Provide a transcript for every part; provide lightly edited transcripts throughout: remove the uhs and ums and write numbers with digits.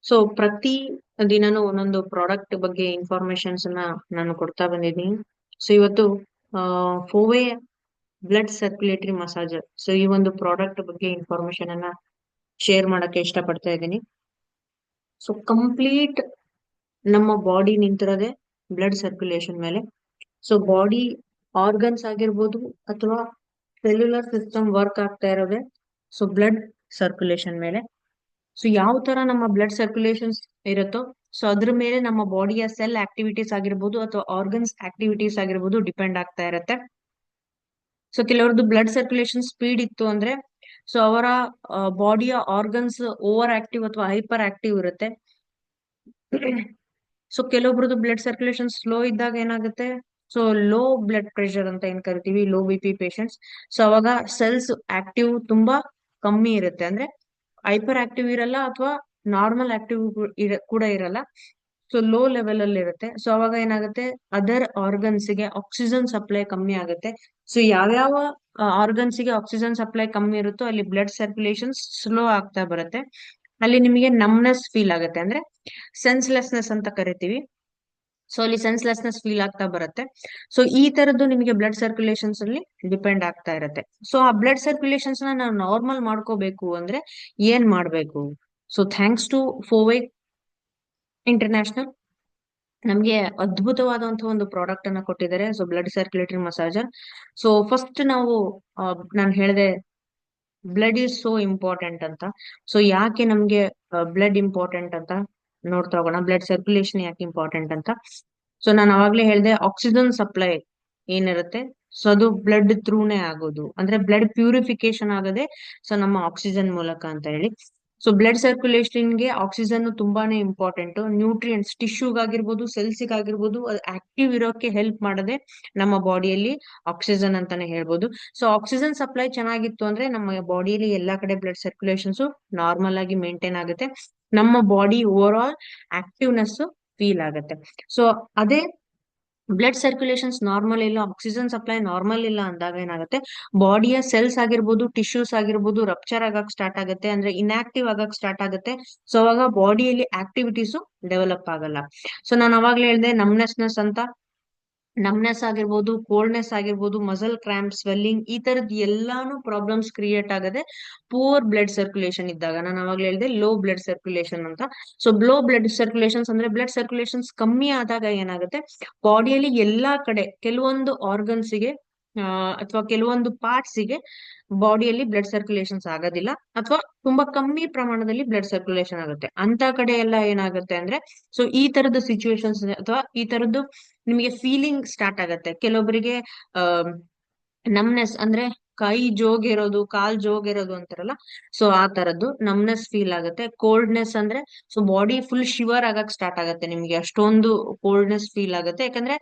So ಪ್ರತಿ ದಿನನೂ ಒಂದೊಂದು ಪ್ರಾಡಕ್ಟ್ ಬಗ್ಗೆ ಇನ್ಫಾರ್ಮೇಶನ್ಸ್ ನಾನು ಕೊಡ್ತಾ ಬಂದಿದ್ದೀನಿ. ಸೊ ಇವತ್ತು ಫೋವೆ ಬ್ಲಡ್ ಸರ್ಕ್ಯುಲೇಟರಿ ಮಸಾಜರ್, ಸೊ ಈ ಒಂದು ಪ್ರಾಡಕ್ಟ್ ಬಗ್ಗೆ ಇನ್ಫಾರ್ಮೇಶನ್ ಶೇರ್ ಮಾಡಕ್ಕೆ ಇಷ್ಟಪಡ್ತಾ ಇದ್ದೀನಿ. ಸೊ ಕಂಪ್ಲೀಟ್ ನಮ್ಮ ಬಾಡಿ ನಿಂತಿರೋದೆ ಬ್ಲಡ್ ಸರ್ಕ್ಯುಲೇಷನ್ ಮೇಲೆ. ಸೊ ಬಾಡಿ ಆರ್ಗನ್ಸ್ ಆಗಿರ್ಬೋದು ಅಥವಾ ಸೆಲ್ಯುಲರ್ ಸಿಸ್ಟಮ್ ವರ್ಕ್ ಆಗ್ತಾ ಇರೋದೆ ಸೊ ಬ್ಲಡ್ ಸರ್ಕ್ಯುಲೇಷನ್ ಮೇಲೆ. ಸೊ ಯಾವ ತರ ನಮ್ಮ ಬ್ಲಡ್ ಸರ್ಕ್ಯುಲೇಷನ್ಸ್ ಇರುತ್ತೋ ಸೊ ಅದ್ರ ಮೇಲೆ ನಮ್ಮ ಬಾಡಿಯ ಸೆಲ್ ಆಕ್ಟಿವಿಟೀಸ್ ಆಗಿರ್ಬೋದು ಅಥವಾ ಆರ್ಗನ್ಸ್ ಆಕ್ಟಿವಿಟೀಸ್ ಆಗಿರ್ಬೋದು ಡಿಪೆಂಡ್ ಆಗ್ತಾ ಇರುತ್ತೆ. ಸೊ ಕೆಲವ್ರದ್ದು ಬ್ಲಡ್ ಸರ್ಕ್ಯುಲೇಷನ್ ಸ್ಪೀಡ್ ಇತ್ತು ಅಂದ್ರೆ ಸೊ ಅವರ ಬಾಡಿಯ ಆರ್ಗನ್ಸ್ ಓವರ್ ಆಕ್ಟಿವ್ ಅಥವಾ ಹೈಪರ್ ಆಕ್ಟಿವ್ ಇರುತ್ತೆ. ಸೊ ಕೆಲವೊಬ್ರದ್ದು ಬ್ಲಡ್ ಸರ್ಕ್ಯುಲೇಷನ್ ಸ್ಲೋ ಇದ್ದಾಗ ಏನಾಗುತ್ತೆ, ಸೊ ಲೋ ಬ್ಲಡ್ ಪ್ರೆಷರ್ ಅಂತ ಏನ್ ಕರಿತೀವಿ, ಲೋ ಬಿ ಪೇಷಂಟ್ಸ್, ಸೊ ಅವಾಗ ಸೆಲ್ಸ್ ಆಕ್ಟಿವ್ ತುಂಬಾ ಕಮ್ಮಿ ಇರುತ್ತೆ. ಅಂದ್ರೆ ಹೈಪರ್ ಆಕ್ಟಿವ್ ಇರಲ್ಲ ಅಥವಾ ನಾರ್ಮಲ್ ಆಕ್ಟಿವ್ ಕೂಡ ಇರಲ್ಲ. ಸೊ ಲೋ ಲೆವೆಲ್ ಅಲ್ಲಿ ಇರುತ್ತೆ. ಸೊ ಅವಾಗ ಏನಾಗುತ್ತೆ, ಅದರ್ ಆರ್ಗನ್ಸ್ ಗೆ ಆಕ್ಸಿಜನ್ ಸಪ್ಲೈ ಕಮ್ಮಿ ಆಗುತ್ತೆ. ಸೊ ಯಾವ್ಯಾವ ಆರ್ಗನ್ಸ್ ಗೆ ಆಕ್ಸಿಜನ್ ಸಪ್ಲೈ ಕಮ್ಮಿ ಇರುತ್ತೋ ಅಲ್ಲಿ ಬ್ಲಡ್ ಸರ್ಕ್ಯುಲೇಷನ್ ಸ್ಲೋ ಆಗ್ತಾ ಬರುತ್ತೆ. ಅಲ್ಲಿ ನಿಮಗೆ ನಮ್ನೆಸ್ ಫೀಲ್ ಆಗುತ್ತೆ, ಅಂದ್ರೆ ಸೆನ್ಸ್ಲೆಸ್ನೆಸ್ ಅಂತ ಕರಿತೀವಿ. ಸೊ ಅಲ್ಲಿ ಸೆನ್ಸ್ಲೆಸ್ನೆಸ್ ಫೀಲ್ ಆಗ್ತಾ ಬರುತ್ತೆ. ಸೊ ಈ ತರದ್ದು ನಿಮಗೆ ಬ್ಲಡ್ ಸರ್ಕ್ಯುಲೇಷನ್ಸ್ ಅಲ್ಲಿ ಡಿಪೆಂಡ್ ಆಗ್ತಾ ಇರುತ್ತೆ. ಸೊ ಆ ಬ್ಲಡ್ ಸರ್ಕ್ಯುಲೇಷನ್ಸ್ ನಾವು ನಾರ್ಮಲ್ ಮಾಡ್ಕೋಬೇಕು ಅಂದ್ರೆ ಏನ್ ಮಾಡ್ಬೇಕು? ಸೊ ಥ್ಯಾಂಕ್ಸ್ ಟು ಫೋವೈ ಇಂಟರ್ನ್ಯಾಷನಲ್ ನಮ್ಗೆ ಅದ್ಭುತವಾದಂತಹ ಒಂದು ಪ್ರಾಡಕ್ಟ್ ಅನ್ನ ಕೊಟ್ಟಿದ್ದಾರೆ, so blood circulatory massager. So first ನಾವು ನಾನು ಹೇಳಿದೆ ಬ್ಲಡ್ ಈಸ್ ಸೋ ಇಂಪಾರ್ಟೆಂಟ್ ಅಂತ. ಸೊ ಯಾಕೆ ನಮ್ಗೆ ಬ್ಲಡ್ ಇಂಪಾರ್ಟೆಂಟ್ ಅಂತ ನೋಡ್ತಾ ಹೋಗೋಣ. ಬ್ಲಡ್ ಸರ್ಕ್ಯುಲೇಷನ್ ಯಾಕೆ ಇಂಪಾರ್ಟೆಂಟ್ ಅಂತ. ಸೊ ನಾನು ಅವಾಗ್ಲೇ ಹೇಳಿದೆ ಆಕ್ಸಿಜನ್ ಸಪ್ಲೈ ಏನಿರುತ್ತೆ ಸೊ ಅದು ಬ್ಲಡ್ ಥ್ರೂನೇ ಆಗೋದು, ಅಂದ್ರೆ ಬ್ಲಡ್ ಪ್ಯೂರಿಫಿಕೇಶನ್ ಆಗದೆ ಸೊ ನಮ್ಮ ಆಕ್ಸಿಜನ್ ಮೂಲಕ ಅಂತ ಹೇಳಿ. ಸೊ ಬ್ಲಡ್ ಸರ್ಕ್ಯುಲೇಷನ್ಗೆ ಆಕ್ಸಿಜನ್ ತುಂಬಾನೇ ಇಂಪಾರ್ಟೆಂಟ್. ನ್ಯೂಟ್ರಿಯೆಂಟ್ಸ್ ಟಿಶ್ಯೂಗಾಗಿರ್ಬೋದು ಸೆಲ್ಸ್ಗಾಗಿರ್ಬೋದು ಅದು ಆಕ್ಟಿವ್ ಇರೋಕೆ ಹೆಲ್ಪ್ ಮಾಡದೆ ನಮ್ಮ ಬಾಡಿಯಲ್ಲಿ ಆಕ್ಸಿಜನ್ ಅಂತಾನೆ ಹೇಳ್ಬೋದು. ಸೊ ಆಕ್ಸಿಜನ್ ಸಪ್ಲೈ ಚೆನ್ನಾಗಿತ್ತು ಅಂದ್ರೆ ನಮ್ಮ ಬಾಡಿಯಲ್ಲಿ ಎಲ್ಲಾ ಕಡೆ ಬ್ಲಡ್ ಸರ್ಕ್ಯುಲೇಷನ್ಸ್ ನಾರ್ಮಲ್ ಆಗಿ ಮೇಂಟೈನ್ ಆಗುತ್ತೆ. ನಮ್ಮ body over all activeness feel ಆಗುತ್ತೆ. ಸೊ ಅದೇ ಬ್ಲಡ್ ಸರ್ಕ್ಯುಲೇಷನ್ಸ್ ನಾರ್ಮಲ್ ಇಲ್ಲ, ಆಕ್ಸಿಜನ್ ಸಪ್ಲೈ ನಾರ್ಮಲ್ ಇಲ್ಲ ಅಂದಾಗ ಏನಾಗುತ್ತೆ, ಬಾಡಿಯ ಸೆಲ್ಸ್ ಆಗಿರ್ಬೋದು ಟಿಶ್ಯೂಸ್ ಆಗಿರ್ಬೋದು ರಪ್ಚರ್ ಆಗಕ್ ಸ್ಟಾರ್ಟ್ ಆಗುತ್ತೆ, ಅಂದ್ರೆ ಇನ್ಆಕ್ಟಿವ್ ಆಗಕ್ ಸ್ಟಾರ್ಟ್ ಆಗುತ್ತೆ. ಸೊ ಅವಾಗ ಬಾಡಿಯಲ್ಲಿ ಆಕ್ಟಿವಿಟೀಸ್ ಡೆವಲಪ್ ಆಗಲ್ಲ. ಸೊ ನಾನು ಅವಾಗ್ಲೇ ಹೇಳಿದೆ ನಮ್ನೆಸ್ನೆಸ್ ಅಂತ. ನಮ್ನೆಸ್ ಆಗಿರ್ಬೋದು, ಕೋಲ್ಡ್ನೆಸ್ ಆಗಿರ್ಬೋದು, ಮಸಲ್ ಕ್ರಾಂಪ್, ಸ್ವೆಲ್ಲಿಂಗ್, ಈ ತರದ್ ಎಲ್ಲಾನು ಪ್ರಾಬ್ಲಮ್ಸ್ ಕ್ರಿಯೇಟ್ ಆಗದೆ ಪೂರ್ ಬ್ಲಡ್ ಸರ್ಕ್ಯುಲೇಷನ್ ಇದ್ದಾಗ. ನಾನು ಅವಾಗ್ಲೇ ಹೇಳಿದೆ ಲೋ ಬ್ಲಡ್ ಸರ್ಕ್ಯುಲೇಷನ್ ಅಂತ. ಸೊ ಲೋ ಬ್ಲಡ್ ಸರ್ಕ್ಯುಲೇಷನ್ಸ್ ಅಂದ್ರೆ ಬ್ಲಡ್ ಸರ್ಕ್ಯುಲೇಷನ್ಸ್ ಕಮ್ಮಿ ಆದಾಗ ಏನಾಗುತ್ತೆ, ಬಾಡಿಯಲ್ಲಿ ಎಲ್ಲಾ ಕಡೆ ಕೆಲವೊಂದು ಆರ್ಗನ್ಸ್ ಗೆ ಅಥವಾ ಕೆಲವೊಂದು ಪಾರ್ಟ್ಸ್ ಗೆ ಬಾಡಿಯಲ್ಲಿ ಬ್ಲಡ್ ಸರ್ಕ್ಯುಲೇಷನ್ಸ್ ಆಗೋದಿಲ್ಲ ಅಥವಾ ತುಂಬಾ ಕಮ್ಮಿ ಪ್ರಮಾಣದಲ್ಲಿ ಬ್ಲಡ್ ಸರ್ಕ್ಯುಲೇಷನ್ ಆಗುತ್ತೆ. ಅಂತ ಕಡೆ ಎಲ್ಲ ಏನಾಗುತ್ತೆ ಅಂದ್ರೆ ಸೊ ಈ ತರದ ಸಿಚುವೇಶನ್ಸ್ ಅಥವಾ ಈ ತರದ್ದು ನಿಮಗೆ ಫೀಲಿಂಗ್ ಸ್ಟಾರ್ಟ್ ಆಗತ್ತೆ. ಕೆಲವೊಬ್ಬರಿಗೆ ನಮ್ನೆಸ್ ಅಂದ್ರೆ ಕೈ ಜೋಗಿರೋದು, ಕಾಲ್ ಜೋಗಿರೋದು ಅಂತಾರಲ್ಲ, ಸೊ ಆ ತರದ್ದು ನಮ್ನೆಸ್ ಫೀಲ್ ಆಗುತ್ತೆ. ಕೋಲ್ಡ್ನೆಸ್ ಅಂದ್ರೆ ಸೊ ಬಾಡಿ ಫುಲ್ ಶಿವರ್ ಆಗಕ್ ಸ್ಟಾರ್ಟ್ ಆಗುತ್ತೆ, ನಿಮ್ಗೆ ಅಷ್ಟೊಂದು ಕೋಲ್ಡ್ನೆಸ್ ಫೀಲ್ ಆಗುತ್ತೆ. ಯಾಕಂದ್ರೆ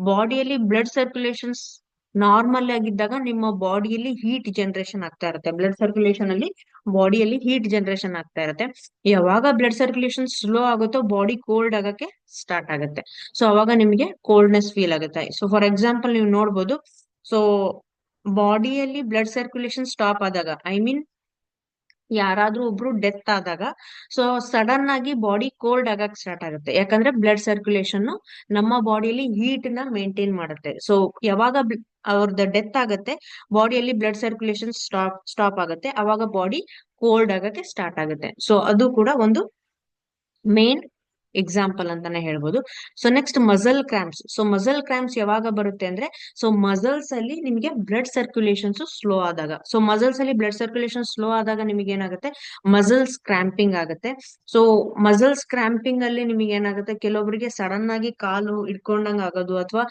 ಬಾಡಿಯಲ್ಲಿ ಬ್ಲಡ್ ಸರ್ಕ್ಯುಲೇಷನ್ಸ್ ನಾರ್ಮಲ್ ಆಗಿದ್ದಾಗ ನಿಮ್ಮ ಬಾಡಿಯಲ್ಲಿ ಹೀಟ್ ಜನರೇಷನ್ ಆಗ್ತಾ ಇರುತ್ತೆ. ಬ್ಲಡ್ ಸರ್ಕ್ಯುಲೇಷನ್ ಅಲ್ಲಿ ಬಾಡಿಯಲ್ಲಿ ಹೀಟ್ ಜನರೇಷನ್ ಆಗ್ತಾ ಇರುತ್ತೆ. ಯಾವಾಗ ಬ್ಲಡ್ ಸರ್ಕ್ಯುಲೇಷನ್ ಸ್ಲೋ ಆಗುತ್ತೋ ಬಾಡಿ ಕೋಲ್ಡ್ ಆಗಕ್ಕೆ ಸ್ಟಾರ್ಟ್ ಆಗುತ್ತೆ. ಸೊ ಅವಾಗ ನಿಮಗೆ ಕೋಲ್ಡ್ನೆಸ್ ಫೀಲ್ ಆಗುತ್ತೆ. ಸೊ ಫಾರ್ ಎಕ್ಸಾಂಪಲ್ ನೀವು ನೋಡ್ಬೋದು, ಸೊ ಬಾಡಿಯಲ್ಲಿ ಬ್ಲಡ್ ಸರ್ಕ್ಯುಲೇಷನ್ ಸ್ಟಾಪ್ ಆದಾಗ, ಐ ಮೀನ್ ಯಾರಾದ್ರೂ ಒಬ್ರು ಡೆತ್ ಆದಾಗ ಸೊ ಸಡನ್ ಆಗಿ ಬಾಡಿ ಕೋಲ್ಡ್ ಆಗಕ್ ಸ್ಟಾರ್ಟ್ ಆಗುತ್ತೆ. ಯಾಕಂದ್ರೆ ಬ್ಲಡ್ ಸರ್ಕ್ಯುಲೇಷನ್ ನಮ್ಮ ಬಾಡಿಯಲ್ಲಿ ಹೀಟ್ ನ ಮೇಂಟೈನ್ ಮಾಡುತ್ತೆ. ಸೊ ಯಾವಾಗ ಅವ್ರದ್ದು ಡೆತ್ ಆಗುತ್ತೆ ಬಾಡಿಯಲ್ಲಿ ಬ್ಲಡ್ ಸರ್ಕ್ಯುಲೇಷನ್ ಸ್ಟಾಪ್ ಆಗುತ್ತೆ, ಅವಾಗ ಬಾಡಿ ಕೋಲ್ಡ್ ಆಗಕ್ಕೆ ಸ್ಟಾರ್ಟ್ ಆಗುತ್ತೆ. ಸೊ ಅದು ಕೂಡ ಒಂದು ಮೇನ್ ಎಕ್ಸಾಂಪಲ್ ಅಂತಾನೆ ಹೇಳ್ಬೋದು. So next muscle cramps. So muscle cramps ಯಾವಾಗ ಬರುತ್ತೆ ಅಂದ್ರೆ ಸೊ ಮಸಲ್ಸ್ ಅಲ್ಲಿ ನಿಮಗೆ ಬ್ಲಡ್ ಸರ್ಕ್ಯುಲೇಷನ್ಸ್ ಸ್ಲೋ ಆದಾಗ, ಸೊ ಮಸಲ್ಸ್ ಅಲ್ಲಿ ಬ್ಲಡ್ ಸರ್ಕ್ಯುಲೇಷನ್ ಸ್ಲೋ ಆದಾಗ ನಿಮಗೆ ಏನಾಗುತ್ತೆ, ಮಸಲ್ಸ್ ಕ್ರಾಂಪಿಂಗ್ ಆಗುತ್ತೆ. ಸೊ ಮಸಲ್ಸ್ ಕ್ರಾಂಪಿಂಗ್ ಅಲ್ಲಿ ನಿಮಗೆ ಏನಾಗುತ್ತೆ, ಕೆಲವೊಬ್ಬರಿಗೆ ಸಡನ್ ಆಗಿ ಕಾಲು ಇಟ್ಕೊಂಡಂಗ್ ಆಗೋದು ಅಥವಾ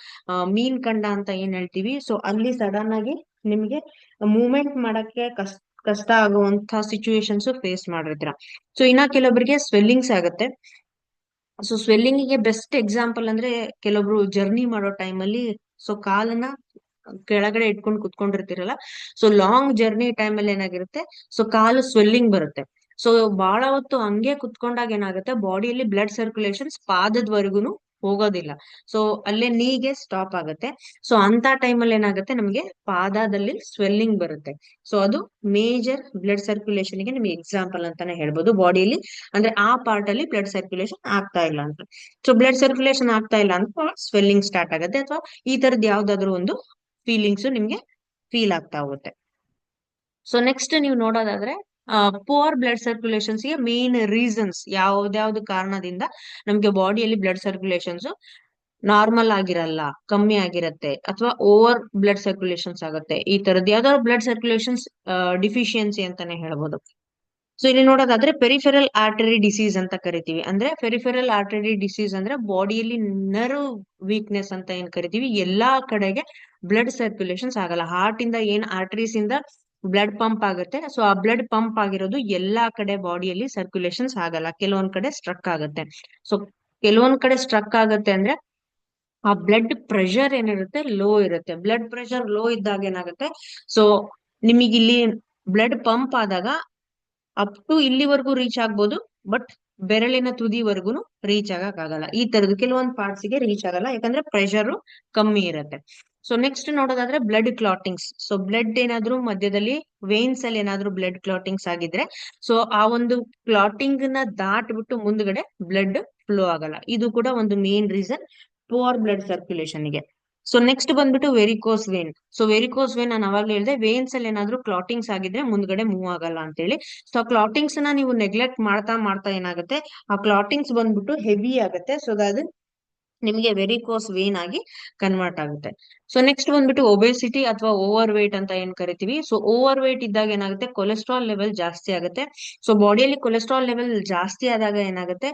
ಮೀನ್ ಕಂಡ ಅಂತ ಏನ್ ಹೇಳ್ತೀವಿ, ಸೊ ಅಲ್ಲಿ ಸಡನ್ ಆಗಿ ನಿಮಗೆ ಮೂವ್ಮೆಂಟ್ ಮಾಡಕ್ಕೆ ಕಷ್ಟ ಆಗುವಂತ ಸಿಚುವೇಶನ್ಸ್ ಫೇಸ್ ಮಾಡಿರ್ತೀರ. ಸೊ ಇನ್ನ ಕೆಲವೊಬ್ಬರಿಗೆ ಸ್ವೆಲ್ಲಿಂಗ್ಸ್ ಆಗುತ್ತೆ. ಸೊ ಸ್ವೆಲ್ಲಿಂಗ್ ಗೆ ಬೆಸ್ಟ್ ಎಕ್ಸಾಂಪಲ್ ಅಂದ್ರೆ ಕೆಲವೊಬ್ರು ಜರ್ನಿ ಮಾಡೋ ಟೈಮ್ ಅಲ್ಲಿ ಸೊ ಕಾಲನ್ನ ಕೆಳಗಡೆ ಇಟ್ಕೊಂಡು ಕುತ್ಕೊಂಡಿರ್ತಿರಲ್ಲ, ಸೊ ಲಾಂಗ್ ಜರ್ನಿ ಟೈಮ್ ಅಲ್ಲಿ ಏನಾಗಿರುತ್ತೆ, ಸೊ ಕಾಲು ಸ್ವೆಲ್ಲಿಂಗ್ ಬರುತ್ತೆ. ಸೊ ಬಹಳ ಹೊತ್ತು ಹಂಗೆ ಕುತ್ಕೊಂಡಾಗ ಏನಾಗುತ್ತೆ, ಬಾಡಿಯಲ್ಲಿ ಬ್ಲಡ್ ಸರ್ಕ್ಯುಲೇಷನ್ಸ್ ಪಾದದವರೆಗೂ ಹೋಗೋದಿಲ್ಲ. ಸೊ ಅಲ್ಲೇ ನೀಗೆ ಸ್ಟಾಪ್ ಆಗುತ್ತೆ. ಸೊ ಅಂತ ಟೈಮಲ್ಲಿ ಏನಾಗುತ್ತೆ, ನಮ್ಗೆ ಪಾದದಲ್ಲಿ ಸ್ವೆಲ್ಲಿಂಗ್ ಬರುತ್ತೆ. ಸೊ ಅದು ಮೇಜರ್ ಬ್ಲಡ್ ಸರ್ಕ್ಯುಲೇಷನ್ ಗೆ ನಿಮ್ಗೆ ಎಕ್ಸಾಂಪಲ್ ಅಂತಾನೆ ಹೇಳ್ಬೋದು ಬಾಡಿಯಲ್ಲಿ. ಅಂದ್ರೆ ಆ ಪಾರ್ಟ್ ಅಲ್ಲಿ ಬ್ಲಡ್ ಸರ್ಕ್ಯುಲೇಷನ್ ಆಗ್ತಾ ಇಲ್ಲ ಅಂತ. ಸೊ ಬ್ಲಡ್ ಸರ್ಕ್ಯುಲೇಷನ್ ಆಗ್ತಾ ಇಲ್ಲ ಅಂತ ಸ್ವೆಲ್ಲಿಂಗ್ ಸ್ಟಾರ್ಟ್ ಆಗುತ್ತೆ, ಅಥವಾ ಈ ತರದ್ ಯಾವ್ದಾದ್ರು ಒಂದು ಫೀಲಿಂಗ್ಸ್ ನಿಮ್ಗೆ ಫೀಲ್ ಆಗ್ತಾ ಹೋಗುತ್ತೆ. ಸೊ ನೆಕ್ಸ್ಟ್ ನೀವು ನೋಡೋದಾದ್ರೆ, ಪುವರ್ ಬ್ಲಡ್ ಸರ್ಕ್ಯುಲೇಷನ್ಸ್ ಗೆ ಮೇನ್ ರೀಸನ್ಸ್ ಯಾವ್ದಾವ್ದು ಕಾರಣದಿಂದ ನಮ್ಗೆ ಬಾಡಿಯಲ್ಲಿ ಬ್ಲಡ್ ಸರ್ಕ್ಯುಲೇಷನ್ಸ್ ನಾರ್ಮಲ್ ಆಗಿರಲ್ಲ, ಕಮ್ಮಿ ಆಗಿರತ್ತೆ, ಅಥವಾ ಓವರ್ ಬ್ಲಡ್ ಸರ್ಕ್ಯುಲೇಷನ್ಸ್ ಆಗುತ್ತೆ, ಈ ತರದ್ ಯಾವ್ದಾದ್ರು ಬ್ಲಡ್ ಸರ್ಕ್ಯುಲೇಷನ್ಸ್ ಡಿಫಿಷಿಯನ್ಸಿ ಅಂತಾನೆ ಹೇಳ್ಬೋದು. ಸೊ ಇಲ್ಲಿ ನೋಡೋದಾದ್ರೆ ಪೆರಿಫೆರಲ್ ಆರ್ಟರಿ ಡಿಸೀಸ್ ಅಂತ ಕರಿತೀವಿ. ಅಂದ್ರೆ ಪೆರಿಫೆರಲ್ ಆರ್ಟರಿ ಡಿಸೀಸ್ ಅಂದ್ರೆ ಬಾಡಿಯಲ್ಲಿ ನರ್ವ್ ವೀಕ್ನೆಸ್ ಅಂತ ಏನ್ ಕರಿತೀವಿ, ಎಲ್ಲಾ ಕಡೆಗೆ ಬ್ಲಡ್ ಸರ್ಕ್ಯುಲೇಷನ್ಸ್ ಆಗಲ್ಲ. ಹಾರ್ಟ್ ಇಂದ ಏನ್ ಆರ್ಟರೀಸ್ ಇಂದ ಬ್ಲಡ್ ಪಂಪ್ ಆಗುತ್ತೆ, ಸೊ ಆ ಬ್ಲಡ್ ಪಂಪ್ ಆಗಿರೋದು ಎಲ್ಲಾ ಕಡೆ ಬಾಡಿಯಲ್ಲಿ ಸರ್ಕ್ಯುಲೇಷನ್ಸ್ ಆಗಲ್ಲ, ಕೆಲವೊಂದ್ ಕಡೆ ಸ್ಟ್ರಕ್ ಆಗುತ್ತೆ. ಸೊ ಕೆಲವೊಂದ್ ಕಡೆ ಸ್ಟ್ರಕ್ ಆಗುತ್ತೆ ಅಂದ್ರೆ ಆ ಬ್ಲಡ್ ಪ್ರೆಷರ್ ಏನಿರುತ್ತೆ ಲೋ ಇರುತ್ತೆ. ಬ್ಲಡ್ ಪ್ರೆಷರ್ ಲೋ ಇದ್ದಾಗ ಏನಾಗುತ್ತೆ, ಸೊ ನಿಮಗಿಲ್ಲಿ ಬ್ಲಡ್ ಪಂಪ್ ಆದಾಗ ಅಪ್ ಟು ಇಲ್ಲಿವರೆಗೂ ರೀಚ್ ಆಗ್ಬೋದು, ಬಟ್ ಬೆರಳಿನ ತುದಿವರೆಗೂ ರೀಚ್ ಆಗಲ್ಲ. ಈ ತರದ್ದು ಕೆಲವೊಂದು ಪಾರ್ಟ್ಸ್ ಗೆ ರೀಚ್ ಆಗಲ್ಲ, ಯಾಕಂದ್ರೆ ಪ್ರೆಷರ್ ಕಮ್ಮಿ ಇರುತ್ತೆ. ಸೊ ನೆಕ್ಸ್ಟ್ ನೋಡೋದಾದ್ರೆ ಬ್ಲಡ್ ಕ್ಲಾಟಿಂಗ್ಸ್. ಸೊ ಬ್ಲಡ್ ಏನಾದ್ರೂ ಮಧ್ಯದಲ್ಲಿ ವೇನ್ಸ್ ಅಲ್ಲಿ ಏನಾದ್ರೂ ಬ್ಲಡ್ ಕ್ಲಾಟಿಂಗ್ಸ್ ಆಗಿದ್ರೆ, ಸೊ ಆ ಒಂದು ಕ್ಲಾಟಿಂಗ್ ನ ದಾಟ್ಬಿಟ್ಟು ಮುಂದ್ಗಡೆ ಬ್ಲಡ್ ಫ್ಲೋ ಆಗಲ್ಲ. ಇದು ಕೂಡ ಒಂದು main reason poor blood circulation ಗೆ. ಸೊ ನೆಕ್ಸ್ಟ್ ಬಂದ್ಬಿಟ್ಟು varicose vane. So varicose vane ನಾನು ಅವಾಗ್ಲೇ ಹೇಳಿದೆ, ವೇನ್ಸ್ ಅಲ್ಲಿ ಏನಾದ್ರೂ ಕ್ಲಾಟಿಂಗ್ಸ್ ಆಗಿದ್ರೆ ಮುಂದ್ಗಡೆ ಮೂವ್ ಆಗಲ್ಲ ಅಂತ ಹೇಳಿ. ಸೊ ಕ್ಲಾಟಿಂಗ್ಸ್ ನ ನೀವು ನೆಗ್ಲೆಕ್ಟ್ ಮಾಡ್ತಾ ಮಾಡ್ತಾ ಏನಾಗುತ್ತೆ, ಆ ಕ್ಲಾಟಿಂಗ್ಸ್ ಬಂದ್ಬಿಟ್ಟು ಹೆವಿ ಆಗುತ್ತೆ. ಸೊ ಅದು ನಿಮಗೆ ವೆರಿಕೋಸ್ ವೇನ್ ಆಗಿ ಕನ್ವರ್ಟ್ ಆಗುತ್ತೆ. ಸೊ ನೆಕ್ಸ್ಟ್ ಬಂದ್ಬಿಟ್ಟು ಒಬೆಸಿಟಿ ಅಥವಾ ಓವರ್ ವೇಟ್ ಅಂತ ಏನ್ ಕರಿತೀವಿ. ಸೊ ಓವರ್ ವೇಟ್ ಇದ್ದಾಗ ಏನಾಗುತ್ತೆ, ಕೊಲೆಸ್ಟ್ರಾಲ್ ಲೆವೆಲ್ ಜಾಸ್ತಿ ಆಗುತ್ತೆ. ಸೊ ಬಾಡಿಯಲ್ಲಿ ಕೊಲೆಸ್ಟ್ರಾಲ್ ಲೆವೆಲ್ ಜಾಸ್ತಿ ಆದಾಗ ಏನಾಗುತ್ತೆ,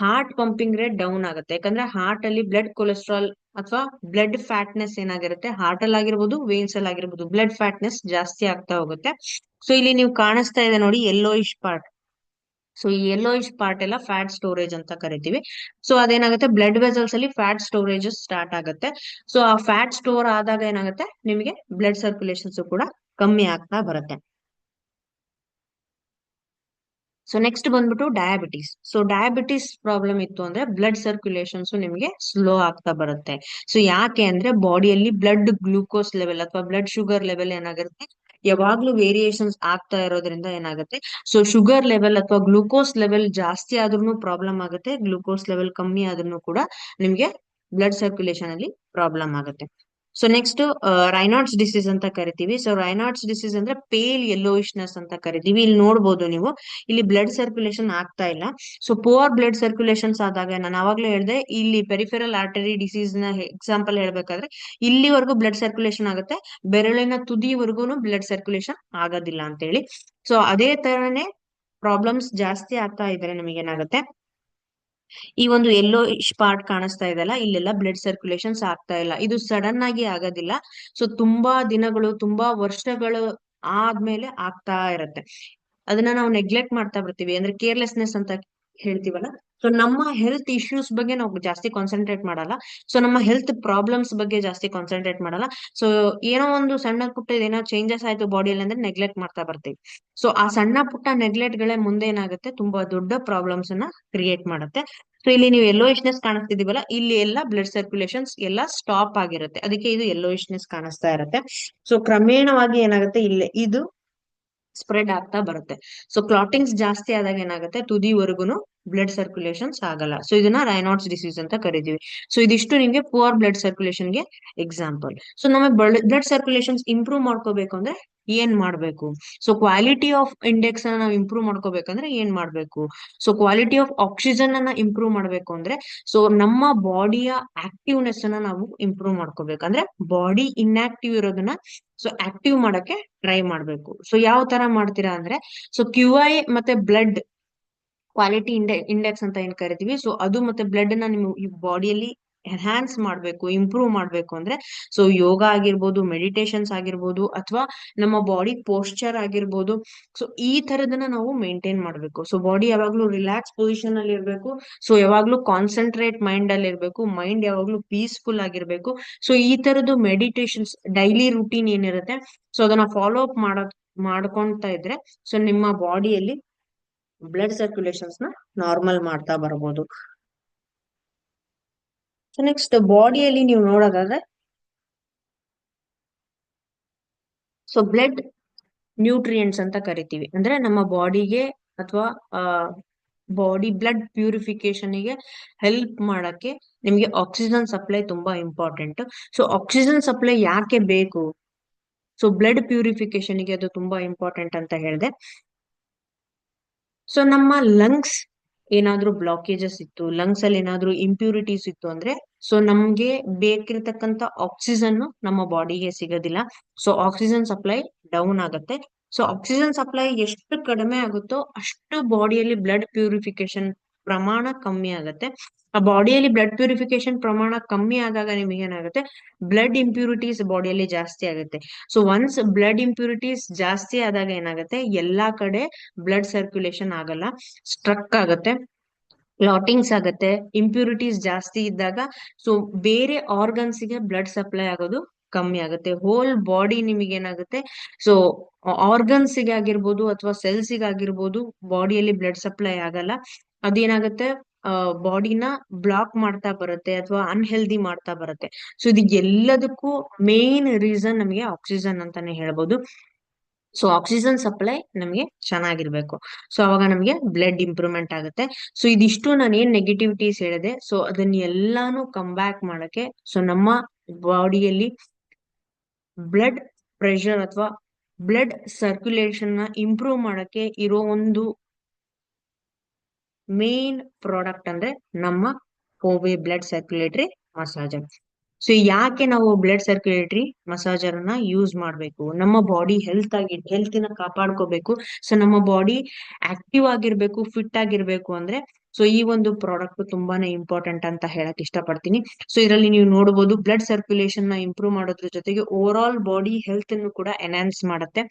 ಹಾರ್ಟ್ ಪಂಪಿಂಗ್ ರೇಟ್ ಡೌನ್ ಆಗುತ್ತೆ. ಯಾಕಂದ್ರೆ ಹಾರ್ಟ್ ಅಲ್ಲಿ ಬ್ಲಡ್ ಕೊಲೆಸ್ಟ್ರಾಲ್ ಅಥವಾ ಬ್ಲಡ್ ಫ್ಯಾಟ್ನೆಸ್ ಏನಾಗಿರುತ್ತೆ, ಹಾರ್ಟ್ ಅಲ್ಲಿ ಆಗಿರ್ಬೋದು, ವೇನ್ಸ್ ಅಲ್ಲಿ ಆಗಿರ್ಬೋದು, ಬ್ಲಡ್ ಫ್ಯಾಟ್ನೆಸ್ ಜಾಸ್ತಿ ಆಗ್ತಾ ಹೋಗುತ್ತೆ. ಸೊ ಇಲ್ಲಿ ನೀವು ಕಾಣಿಸ್ತಾ ಇದೆ ನೋಡಿ ಯೆಲ್ಲೋಯಿಶ್ ಪಾರ್ಟ್. ಸೊ ಈ ಯೆಲ್ಲೋಯಿಶ್ ಪಾರ್ಟ್ ಎಲ್ಲ ಫ್ಯಾಟ್ ಸ್ಟೋರೇಜ್ ಅಂತ ಕರಿತೀವಿ. ಸೊ ಅದೇನಾಗುತ್ತೆ, ಬ್ಲಡ್ ವೆಸಲ್ಸ್ ಅಲ್ಲಿ ಫ್ಯಾಟ್ ಸ್ಟೋರೇಜ್ ಸ್ಟಾರ್ಟ್ ಆಗುತ್ತೆ. ಸೊ ಆ ಫ್ಯಾಟ್ ಸ್ಟೋರ್ ಆದಾಗ ಏನಾಗುತ್ತೆ, ನಿಮಗೆ ಬ್ಲಡ್ ಸರ್ಕ್ಯುಲೇಷನ್ಸ್ ಕೂಡ ಕಮ್ಮಿ ಆಗ್ತಾ ಬರುತ್ತೆ. ಸೊ ನೆಕ್ಸ್ಟ್ ಬಂದ್ಬಿಟ್ಟು ಡಯಾಬಿಟಿಸ್. ಸೊ ಡಯಾಬಿಟಿಸ್ ಪ್ರಾಬ್ಲಮ್ ಇತ್ತು ಅಂದ್ರೆ ಬ್ಲಡ್ ಸರ್ಕ್ಯುಲೇಷನ್ಸ್ ನಿಮಗೆ ಸ್ಲೋ ಆಗ್ತಾ ಬರುತ್ತೆ. ಸೊ ಯಾಕೆ ಅಂದ್ರೆ ಬಾಡಿಯಲ್ಲಿ ಬ್ಲಡ್ ಗ್ಲೂಕೋಸ್ ಲೆವೆಲ್ ಅಥವಾ ಬ್ಲಡ್ ಶುಗರ್ ಲೆವೆಲ್ ಏನಾಗಿರುತ್ತೆ, ಯಾವಾಗ್ಲೂ ವೇರಿಯೇಷನ್ಸ್ ಆಗ್ತಾ ಇರೋದ್ರಿಂದ ಏನಾಗುತ್ತೆ, ಸೊ ಶುಗರ್ ಲೆವೆಲ್ ಅಥವಾ ಗ್ಲೂಕೋಸ್ ಲೆವೆಲ್ ಜಾಸ್ತಿ ಆದ್ರೂ ಪ್ರಾಬ್ಲಮ್ ಆಗುತ್ತೆ, ಗ್ಲೂಕೋಸ್ ಲೆವೆಲ್ ಕಮ್ಮಿ ಆದ್ರೂ ಕೂಡ ನಿಮ್ಗೆ ಬ್ಲಡ್ ಸರ್ಕ್ಯುಲೇಷನ್ ಅಲ್ಲಿ ಪ್ರಾಬ್ಲಮ್ ಆಗುತ್ತೆ. ಸೊ ನೆಕ್ಸ್ಟ್ ರೈನಾಯ್ಡ್ಸ್ ಡಿಸೀಸ್ ಅಂತ ಕರಿತೀವಿ. ಸೊ ರೈನಾಯ್ಡ್ಸ್ ಡಿಸೀಸ್ ಅಂದ್ರೆ ಪೇಲ್ ಯೆಲ್ಲೋಯಿಶ್ನೆಸ್ ಅಂತ ಕರಿತೀವಿ. ಇಲ್ಲಿ ನೋಡ್ಬೋದು ನೀವು, ಇಲ್ಲಿ ಬ್ಲಡ್ ಸರ್ಕ್ಯುಲೇಷನ್ ಆಗ್ತಾ ಇಲ್ಲ. ಸೊ ಪುವರ್ ಬ್ಲಡ್ ಸರ್ಕ್ಯುಲೇಷನ್ಸ್ ಆದಾಗ ನಾನು ಆವಾಗ್ಲೇ ಹೇಳ್ದೆ, ಇಲ್ಲಿ ಪೆರಿಫೆರಲ್ ಆರ್ಟರಿ ಡಿಸೀಸ್ ನ ಎಕ್ಸಾಂಪಲ್ ಹೇಳ್ಬೇಕಾದ್ರೆ ಇಲ್ಲಿವರೆಗೂ ಬ್ಲಡ್ ಸರ್ಕ್ಯುಲೇಷನ್ ಆಗುತ್ತೆ, ಬೆರಳಿನ ತುದಿವರೆಗೂ ಬ್ಲಡ್ ಸರ್ಕ್ಯುಲೇಷನ್ ಆಗೋದಿಲ್ಲ ಅಂತ ಹೇಳಿ. ಸೊ ಅದೇ ತರನೇ ಪ್ರಾಬ್ಲಮ್ಸ್ ಜಾಸ್ತಿ ಆಗ್ತಾ ಇದ್ರೆ ನಮಗೆ ಏನಾಗುತ್ತೆ, ಈ ಒಂದು ಎಲ್ಲೋ ಪಾರ್ಟ್ ಕಾಣಿಸ್ತಾ ಇದೆಲ್ಲ, ಇಲ್ಲೆಲ್ಲ ಬ್ಲಡ್ ಸರ್ಕ್ಯುಲೇಷನ್ಸ್ ಆಗ್ತಾ ಇಲ್ಲ. ಇದು ಸಡನ್ ಆಗಿ ಆಗೋದಿಲ್ಲ. ಸೊ ತುಂಬಾ ದಿನಗಳು, ತುಂಬಾ ವರ್ಷಗಳು ಆದ್ಮೇಲೆ ಆಗ್ತಾ ಇರತ್ತೆ. ಅದನ್ನ ನಾವು ನೆಗ್ಲೆಕ್ಟ್ ಮಾಡ್ತಾ ಬರ್ತೀವಿ, ಅಂದ್ರೆ ಕೇರ್ಲೆಸ್ನೆಸ್ ಅಂತ ಹೇಳ್ತೀವಲ್ಲ. ಸೊ ನಮ್ಮ ಹೆಲ್ತ್ ಇಶ್ಯೂಸ್ ಬಗ್ಗೆ ನಾವು ಜಾಸ್ತಿ ಕಾನ್ಸಂಟ್ರೇಟ್ ಮಾಡಲ್ಲ. ಸೊ ನಮ್ಮ ಹೆಲ್ತ್ ಪ್ರಾಬ್ಲಮ್ಸ್ ಬಗ್ಗೆ ಜಾಸ್ತಿ ಕಾನ್ಸಂಟ್ರೇಟ್ ಮಾಡಲ್ಲ. ಸೊ ಏನೋ ಒಂದು ಸಣ್ಣ ಪುಟ್ಟ ಏನೋ ಚೇಂಜಸ್ ಆಯ್ತು ಬಾಡಿಯಲ್ಲಿ ಅಂದ್ರೆ ನೆಗ್ಲೆಕ್ಟ್ ಮಾಡ್ತಾ ಬರ್ತೀವಿ. ಸೊ ಆ ಸಣ್ಣ ಪುಟ್ಟ ನೆಗ್ಲೆಕ್ಟ್ ಗಳೇ ಮುಂದೆ ಏನಾಗುತ್ತೆ, ತುಂಬಾ ದೊಡ್ಡ ಪ್ರಾಬ್ಲಮ್ಸ್ ಅನ್ನ ಕ್ರಿಯೇಟ್ ಮಾಡುತ್ತೆ. ಸೊ ಇಲ್ಲಿ ನೀವು ಯೆಲ್ಲೋಯಿಶ್ನೆಸ್ ಕಾಣಿಸ್ತಿದೀವಲ್ಲ, ಇಲ್ಲಿ ಎಲ್ಲ ಬ್ಲಡ್ ಸರ್ಕ್ಯುಲೇಷನ್ಸ್ ಎಲ್ಲ ಸ್ಟಾಪ್ ಆಗಿರುತ್ತೆ, ಅದಕ್ಕೆ ಇದು ಯೆಲ್ಲೋಯಿಶ್ನೆಸ್ ಕಾಣಿಸ್ತಾ ಇರುತ್ತೆ. ಸೊ ಕ್ರಮೇಣವಾಗಿ ಏನಾಗುತ್ತೆ, ಇಲ್ಲೇ ಇದು ಸ್ಪ್ರೆಡ್ ಆಗ್ತಾ ಬರುತ್ತೆ. ಸೊ ಕ್ಲಾಟಿಂಗ್ಸ್ ಜಾಸ್ತಿ ಆದಾಗ ಏನಾಗುತ್ತೆ, ತುದಿವರೆಗೂ ಬ್ಲಡ್ ಸರ್ಕ್ಯುಲೇಷನ್ಸ್ ಆಗಲ್ಲ. ಸೊ ಇದನ್ನ ರೈನಾಯ್ಡ್ಸ್ ಡಿಸೀಸ್ ಅಂತ ಕರಿತೀವಿ. ಸೊ ಇದಿಷ್ಟು ನಿಮ್ಗೆ ಪುವರ್ ಬ್ಲಡ್ ಸರ್ಕ್ಯುಲೇಷನ್ ಗೆ ಎಕ್ಸಾಂಪಲ್. ಸೊ ನಮ್ಮ ಬ್ಲಡ್ ಸರ್ಕ್ಯುಲೇಷನ್ಸ್ ಇಂಪ್ರೂವ್ ಮಾಡ್ಕೋಬೇಕು ಅಂದ್ರೆ ಏನ್ ಮಾಡ್ಬೇಕು? ಸೊ ಕ್ವಾಲಿಟಿ ಆಫ್ ಇಂಡೆಕ್ಸ್ ಅನ್ನ ನಾವು ಇಂಪ್ರೂವ್ ಮಾಡ್ಕೋಬೇಕಂದ್ರೆ ಏನ್ ಮಾಡ್ಬೇಕು? ಸೊ ಕ್ವಾಲಿಟಿ ಆಫ್ ಆಕ್ಸಿಜನ್ ಅನ್ನ ಇಂಪ್ರೂವ್ ಮಾಡ್ಬೇಕು ಅಂದ್ರೆ, ಸೊ ನಮ್ಮ ಬಾಡಿಯ ಆಕ್ಟಿವ್ನೆಸ್ ಅನ್ನ ನಾವು ಇಂಪ್ರೂವ್ ಮಾಡ್ಕೋಬೇಕಂದ್ರೆ, ಬಾಡಿ ಇನ್ಆಕ್ಟಿವ್ ಇರೋದನ್ನ ಸೊ ಆಕ್ಟಿವ್ ಮಾಡಕ್ಕೆ ಟ್ರೈ ಮಾಡ್ಬೇಕು. ಸೊ ಯಾವ ತರ ಮಾಡ್ತೀರಾ ಅಂದ್ರೆ, ಸೊ ಕ್ಯೂ ಐ ಮತ್ತೆ ಬ್ಲಡ್ ಕ್ವಾಲಿಟಿ ಇಂಡೆಕ್ಸ್ ಅಂತ ಏನ್ ಕರಿತೀವಿ, ಸೊ ಅದು ಮತ್ತೆ ಬ್ಲಡ್ ನ ನಿಮ್ಮ ಬಾಡಿಯಲ್ಲಿ ಎನ್ಹಾನ್ಸ್ ಮಾಡ್ಬೇಕು, ಇಂಪ್ರೂವ್ ಮಾಡ್ಬೇಕು ಅಂದ್ರೆ, ಸೊ ಯೋಗ ಆಗಿರ್ಬೋದು, ಮೆಡಿಟೇಷನ್ಸ್ ಆಗಿರ್ಬೋದು, ಅಥವಾ ನಮ್ಮ ಬಾಡಿ ಪೋಸ್ಚರ್ ಆಗಿರ್ಬೋದು. ಸೊ ಈ ತರದನ್ನ ನಾವು ಮೇಂಟೈನ್ ಮಾಡ್ಬೇಕು. ಸೊ ಬಾಡಿ ಯಾವಾಗ್ಲೂ ರಿಲ್ಯಾಕ್ಸ್ ಪೊಸಿಷನ್ ಅಲ್ಲಿ ಇರ್ಬೇಕು. ಸೊ ಯಾವಾಗ್ಲೂ ಕಾನ್ಸಂಟ್ರೇಟ್ ಮೈಂಡ್ ಅಲ್ಲಿ ಇರ್ಬೇಕು, ಮೈಂಡ್ ಯಾವಾಗ್ಲೂ ಪೀಸ್ಫುಲ್ ಆಗಿರ್ಬೇಕು. ಸೊ ಈ ತರದ್ದು ಮೆಡಿಟೇಷನ್ಸ್ ಡೈಲಿ ರುಟೀನ್ ಏನಿರುತ್ತೆ, ಸೊ ಅದನ್ನ ಫಾಲೋ ಅಪ್ ಮಾಡ್ಕೊಂತ ಇದ್ರೆ, ಸೊ ನಿಮ್ಮ ಬಾಡಿಯಲ್ಲಿ ಬ್ಲಡ್ ಸರ್ಕ್ಯುಲೇಷನ್ಸ್ ನ ನಾರ್ಮಲ್ ಮಾಡ್ತಾ ಬರ್ಬೋದು. ಸೊ ನೆಕ್ಸ್ಟ್ ಬಾಡಿಯಲ್ಲಿ ನೀವು ನೋಡೋದಾದ್ರೆ, ಸೊ ಬ್ಲಡ್ ನ್ಯೂಟ್ರಿಯೆಂಟ್ಸ್ ಅಂತ ಕರಿತೀವಿ. ಅಂದ್ರೆ ನಮ್ಮ ಬಾಡಿಗೆ ಅಥವಾ ಬಾಡಿ ಬ್ಲಡ್ ಪ್ಯೂರಿಫಿಕೇಶನ್ ಗೆ ಹೆಲ್ಪ್ ಮಾಡಕ್ಕೆ ನಿಮ್ಗೆ ಆಕ್ಸಿಜನ್ ಸಪ್ಲೈ ತುಂಬಾ ಇಂಪಾರ್ಟೆಂಟ್. ಸೊ ಆಕ್ಸಿಜನ್ ಸಪ್ಲೈ ಯಾಕೆ ಬೇಕು? ಸೊ ಬ್ಲಡ್ ಪ್ಯೂರಿಫಿಕೇಶನ್ ಗೆ ಅದು ತುಂಬಾ ಇಂಪಾರ್ಟೆಂಟ್ ಅಂತ ಹೇಳಿದೆ. ಸೊ ನಮ್ಮ ಲಂಗ್ಸ್ ಏನಾದ್ರೂ ಬ್ಲಾಕೇಜಸ್ ಇತ್ತು, ಲಂಗ್ಸ್ ಅಲ್ಲಿ ಏನಾದ್ರೂ ಇಂಪ್ಯೂರಿಟೀಸ್ ಇತ್ತು ಅಂದ್ರೆ, ಸೊ ನಮ್ಗೆ ಬೇಕಿರತಕ್ಕಂತ ಆಕ್ಸಿಜನ್ ನಮ್ಮ ಬಾಡಿಗೆ ಸಿಗೋದಿಲ್ಲ. ಸೊ ಆಕ್ಸಿಜನ್ ಸಪ್ಲೈ ಡೌನ್ ಆಗುತ್ತೆ. ಸೊ ಆಕ್ಸಿಜನ್ ಸಪ್ಲೈ ಎಷ್ಟು ಕಡಿಮೆ ಆಗುತ್ತೋ ಅಷ್ಟು ಬಾಡಿಯಲ್ಲಿ ಬ್ಲಡ್ ಪ್ಯೂರಿಫಿಕೇಶನ್ ಪ್ರಮಾಣ ಕಮ್ಮಿ ಆಗುತ್ತೆ. ಆ ಬಾಡಿಯಲ್ಲಿ ಬ್ಲಡ್ ಪ್ಯೂರಿಫಿಕೇಶನ್ ಪ್ರಮಾಣ ಕಮ್ಮಿ ಆದಾಗ ನಿಮಗೆ ಏನಾಗುತ್ತೆ, ಬ್ಲಡ್ ಇಂಪ್ಯೂರಿಟೀಸ್ ಬಾಡಿಯಲ್ಲಿ ಜಾಸ್ತಿ ಆಗುತ್ತೆ. ಸೊ ಒನ್ಸ್ ಬ್ಲಡ್ ಇಂಪ್ಯೂರಿಟೀಸ್ ಜಾಸ್ತಿ ಆದಾಗ ಏನಾಗುತ್ತೆ, ಎಲ್ಲಾ ಕಡೆ ಬ್ಲಡ್ ಸರ್ಕ್ಯುಲೇಷನ್ ಆಗಲ್ಲ, ಸ್ಟ್ರಕ್ ಆಗುತ್ತೆ, ಕ್ಲಾಟಿಂಗ್ಸ್ ಆಗತ್ತೆ. ಇಂಪ್ಯೂರಿಟೀಸ್ ಜಾಸ್ತಿ ಇದ್ದಾಗ ಸೊ ಬೇರೆ ಆರ್ಗನ್ಸ್ ಗೆ ಬ್ಲಡ್ ಸಪ್ಲೈ ಆಗೋದು ಕಮ್ಮಿ ಆಗುತ್ತೆ. ಹೋಲ್ ಬಾಡಿ ನಿಮಗೆ ಏನಾಗುತ್ತೆ, ಸೊ ಆರ್ಗನ್ಸ್ ಗೆ ಆಗಿರ್ಬೋದು ಅಥವಾ ಸೆಲ್ಸ್ ಗೆ ಆಗಿರ್ಬೋದು ಬಾಡಿಯಲ್ಲಿ ಬ್ಲಡ್ ಸಪ್ಲೈ ಆಗಲ್ಲ. ಅದೇನಾಗುತ್ತೆ, ಬಾಡಿನ ಬ್ಲಾಕ್ ಮಾಡ್ತಾ ಬರುತ್ತೆ ಅಥವಾ ಅನ್ಹೆಲ್ದಿ ಮಾಡ್ತಾ ಬರುತ್ತೆ. ಸೊ ಇದು ಎಲ್ಲದಕ್ಕೂ ಮೇನ್ ರೀಸನ್ ನಮಗೆ ಆಕ್ಸಿಜನ್ ಅಂತಾನೆ ಹೇಳ್ಬೋದು. ಸೊ ಆಕ್ಸಿಜನ್ ಸಪ್ಲೈ ನಮಗೆ ಚೆನ್ನಾಗಿರ್ಬೇಕು. ಸೊ ಅವಾಗ ನಮಗೆ ಬ್ಲಡ್ ಇಂಪ್ರೂವ್ಮೆಂಟ್ ಆಗುತ್ತೆ. ಸೊ ಇದಿಷ್ಟು ನಾನು ಏನ್ ನೆಗೆಟಿವಿಟೀಸ್ ಹೇಳಿದೆ, ಸೊ ಅದನ್ನ ಎಲ್ಲಾನು ಕಮ್ ಬ್ಯಾಕ್ ಮಾಡಕ್ಕೆ, ಸೊ ನಮ್ಮ ಬಾಡಿಯಲ್ಲಿ ಬ್ಲಡ್ ಪ್ರೆಷರ್ ಅಥವಾ ಬ್ಲಡ್ ಸರ್ಕ್ಯುಲೇಷನ್ ನ ಇಂಪ್ರೂವ್ ಮಾಡಕ್ಕೆ ಇರೋ ಒಂದು ಮೇನ್ ಪ್ರಾಡಕ್ಟ್ ಅಂದ್ರೆ ನಮ್ಮ Covey blood circulatory massager. So ಯಾಕೆ ನಾವು ಬ್ಲಡ್ ಸರ್ಕ್ಯುಲೇಟರಿ ಮಸಾಜರ್ ಅನ್ನ ಯೂಸ್ ಮಾಡ್ಬೇಕು? ನಮ್ಮ ಬಾಡಿ ಹೆಲ್ತ್ ನ ಕಾಪಾಡ್ಕೋಬೇಕು. ಸೊ ನಮ್ಮ ಬಾಡಿ ಆಕ್ಟಿವ್ ಆಗಿರ್ಬೇಕು, ಫಿಟ್ ಆಗಿರ್ಬೇಕು ಅಂದ್ರೆ, ಸೊ ಈ ಒಂದು ಪ್ರಾಡಕ್ಟ್ ತುಂಬಾನೇ ಇಂಪಾರ್ಟೆಂಟ್ ಅಂತ ಹೇಳಕ್ ಇಷ್ಟಪಡ್ತೀನಿ. ಸೊ ಇದರಲ್ಲಿ ನೀವು ನೋಡಬಹುದು, ಬ್ಲಡ್ ಸರ್ಕ್ಯುಲೇಷನ್ ನ ಇಂಪ್ರೂವ್ ಮಾಡೋದ್ರ ಜೊತೆಗೆ ಓವರ್ ಆಲ್ ಬಾಡಿ ಹೆಲ್ತ್ ಅನ್ನು ಕೂಡ ಎನ್ಹಾನ್ಸ್ ಮಾಡುತ್ತೆ.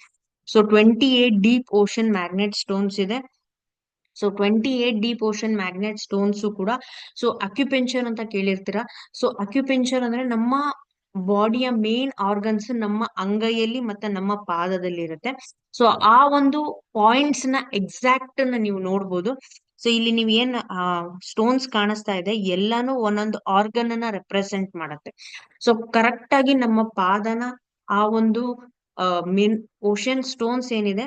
So 28 deep ocean magnet stones ಇದೆ. So 28 deep ocean magnet stones ಕೂಡ, ಸೊ ಅಕ್ಯುಪೆಂಚರ್ ಅಂತ ಕೇಳಿರ್ತೀರಾ. ಸೊ ಅಕ್ಯುಪೆಂಚರ್ ಅಂದ್ರೆ ನಮ್ಮ ಬಾಡಿಯ ಮೇನ್ ಆರ್ಗನ್ಸ್ ನಮ್ಮ ಅಂಗೈಯಲ್ಲಿ ಮತ್ತೆ ನಮ್ಮ ಪಾದದಲ್ಲಿ ಇರುತ್ತೆ. ಸೊ ಆ ಒಂದು ಪಾಯಿಂಟ್ಸ್ ನ ಎಕ್ಸಾಕ್ಟ್ ನೀವು ನೋಡ್ಬೋದು. ಸೊ ಇಲ್ಲಿ ನೀವ್ ಏನ್ ಸ್ಟೋನ್ಸ್ ಕಾಣಿಸ್ತಾ ಇದೆ, ಎಲ್ಲಾನು ಒಂದೊಂದು ಆರ್ಗನ್ ಅನ್ನ ರೆಪ್ರೆಸೆಂಟ್ ಮಾಡುತ್ತೆ. ಸೊ ಕರೆಕ್ಟ್ ಆಗಿ ನಮ್ಮ ಪಾದನ ಆ ಒಂದು ಮಿನ್ ಓಷನ್ ಸ್ಟೋನ್ಸ್ ಏನಿದೆ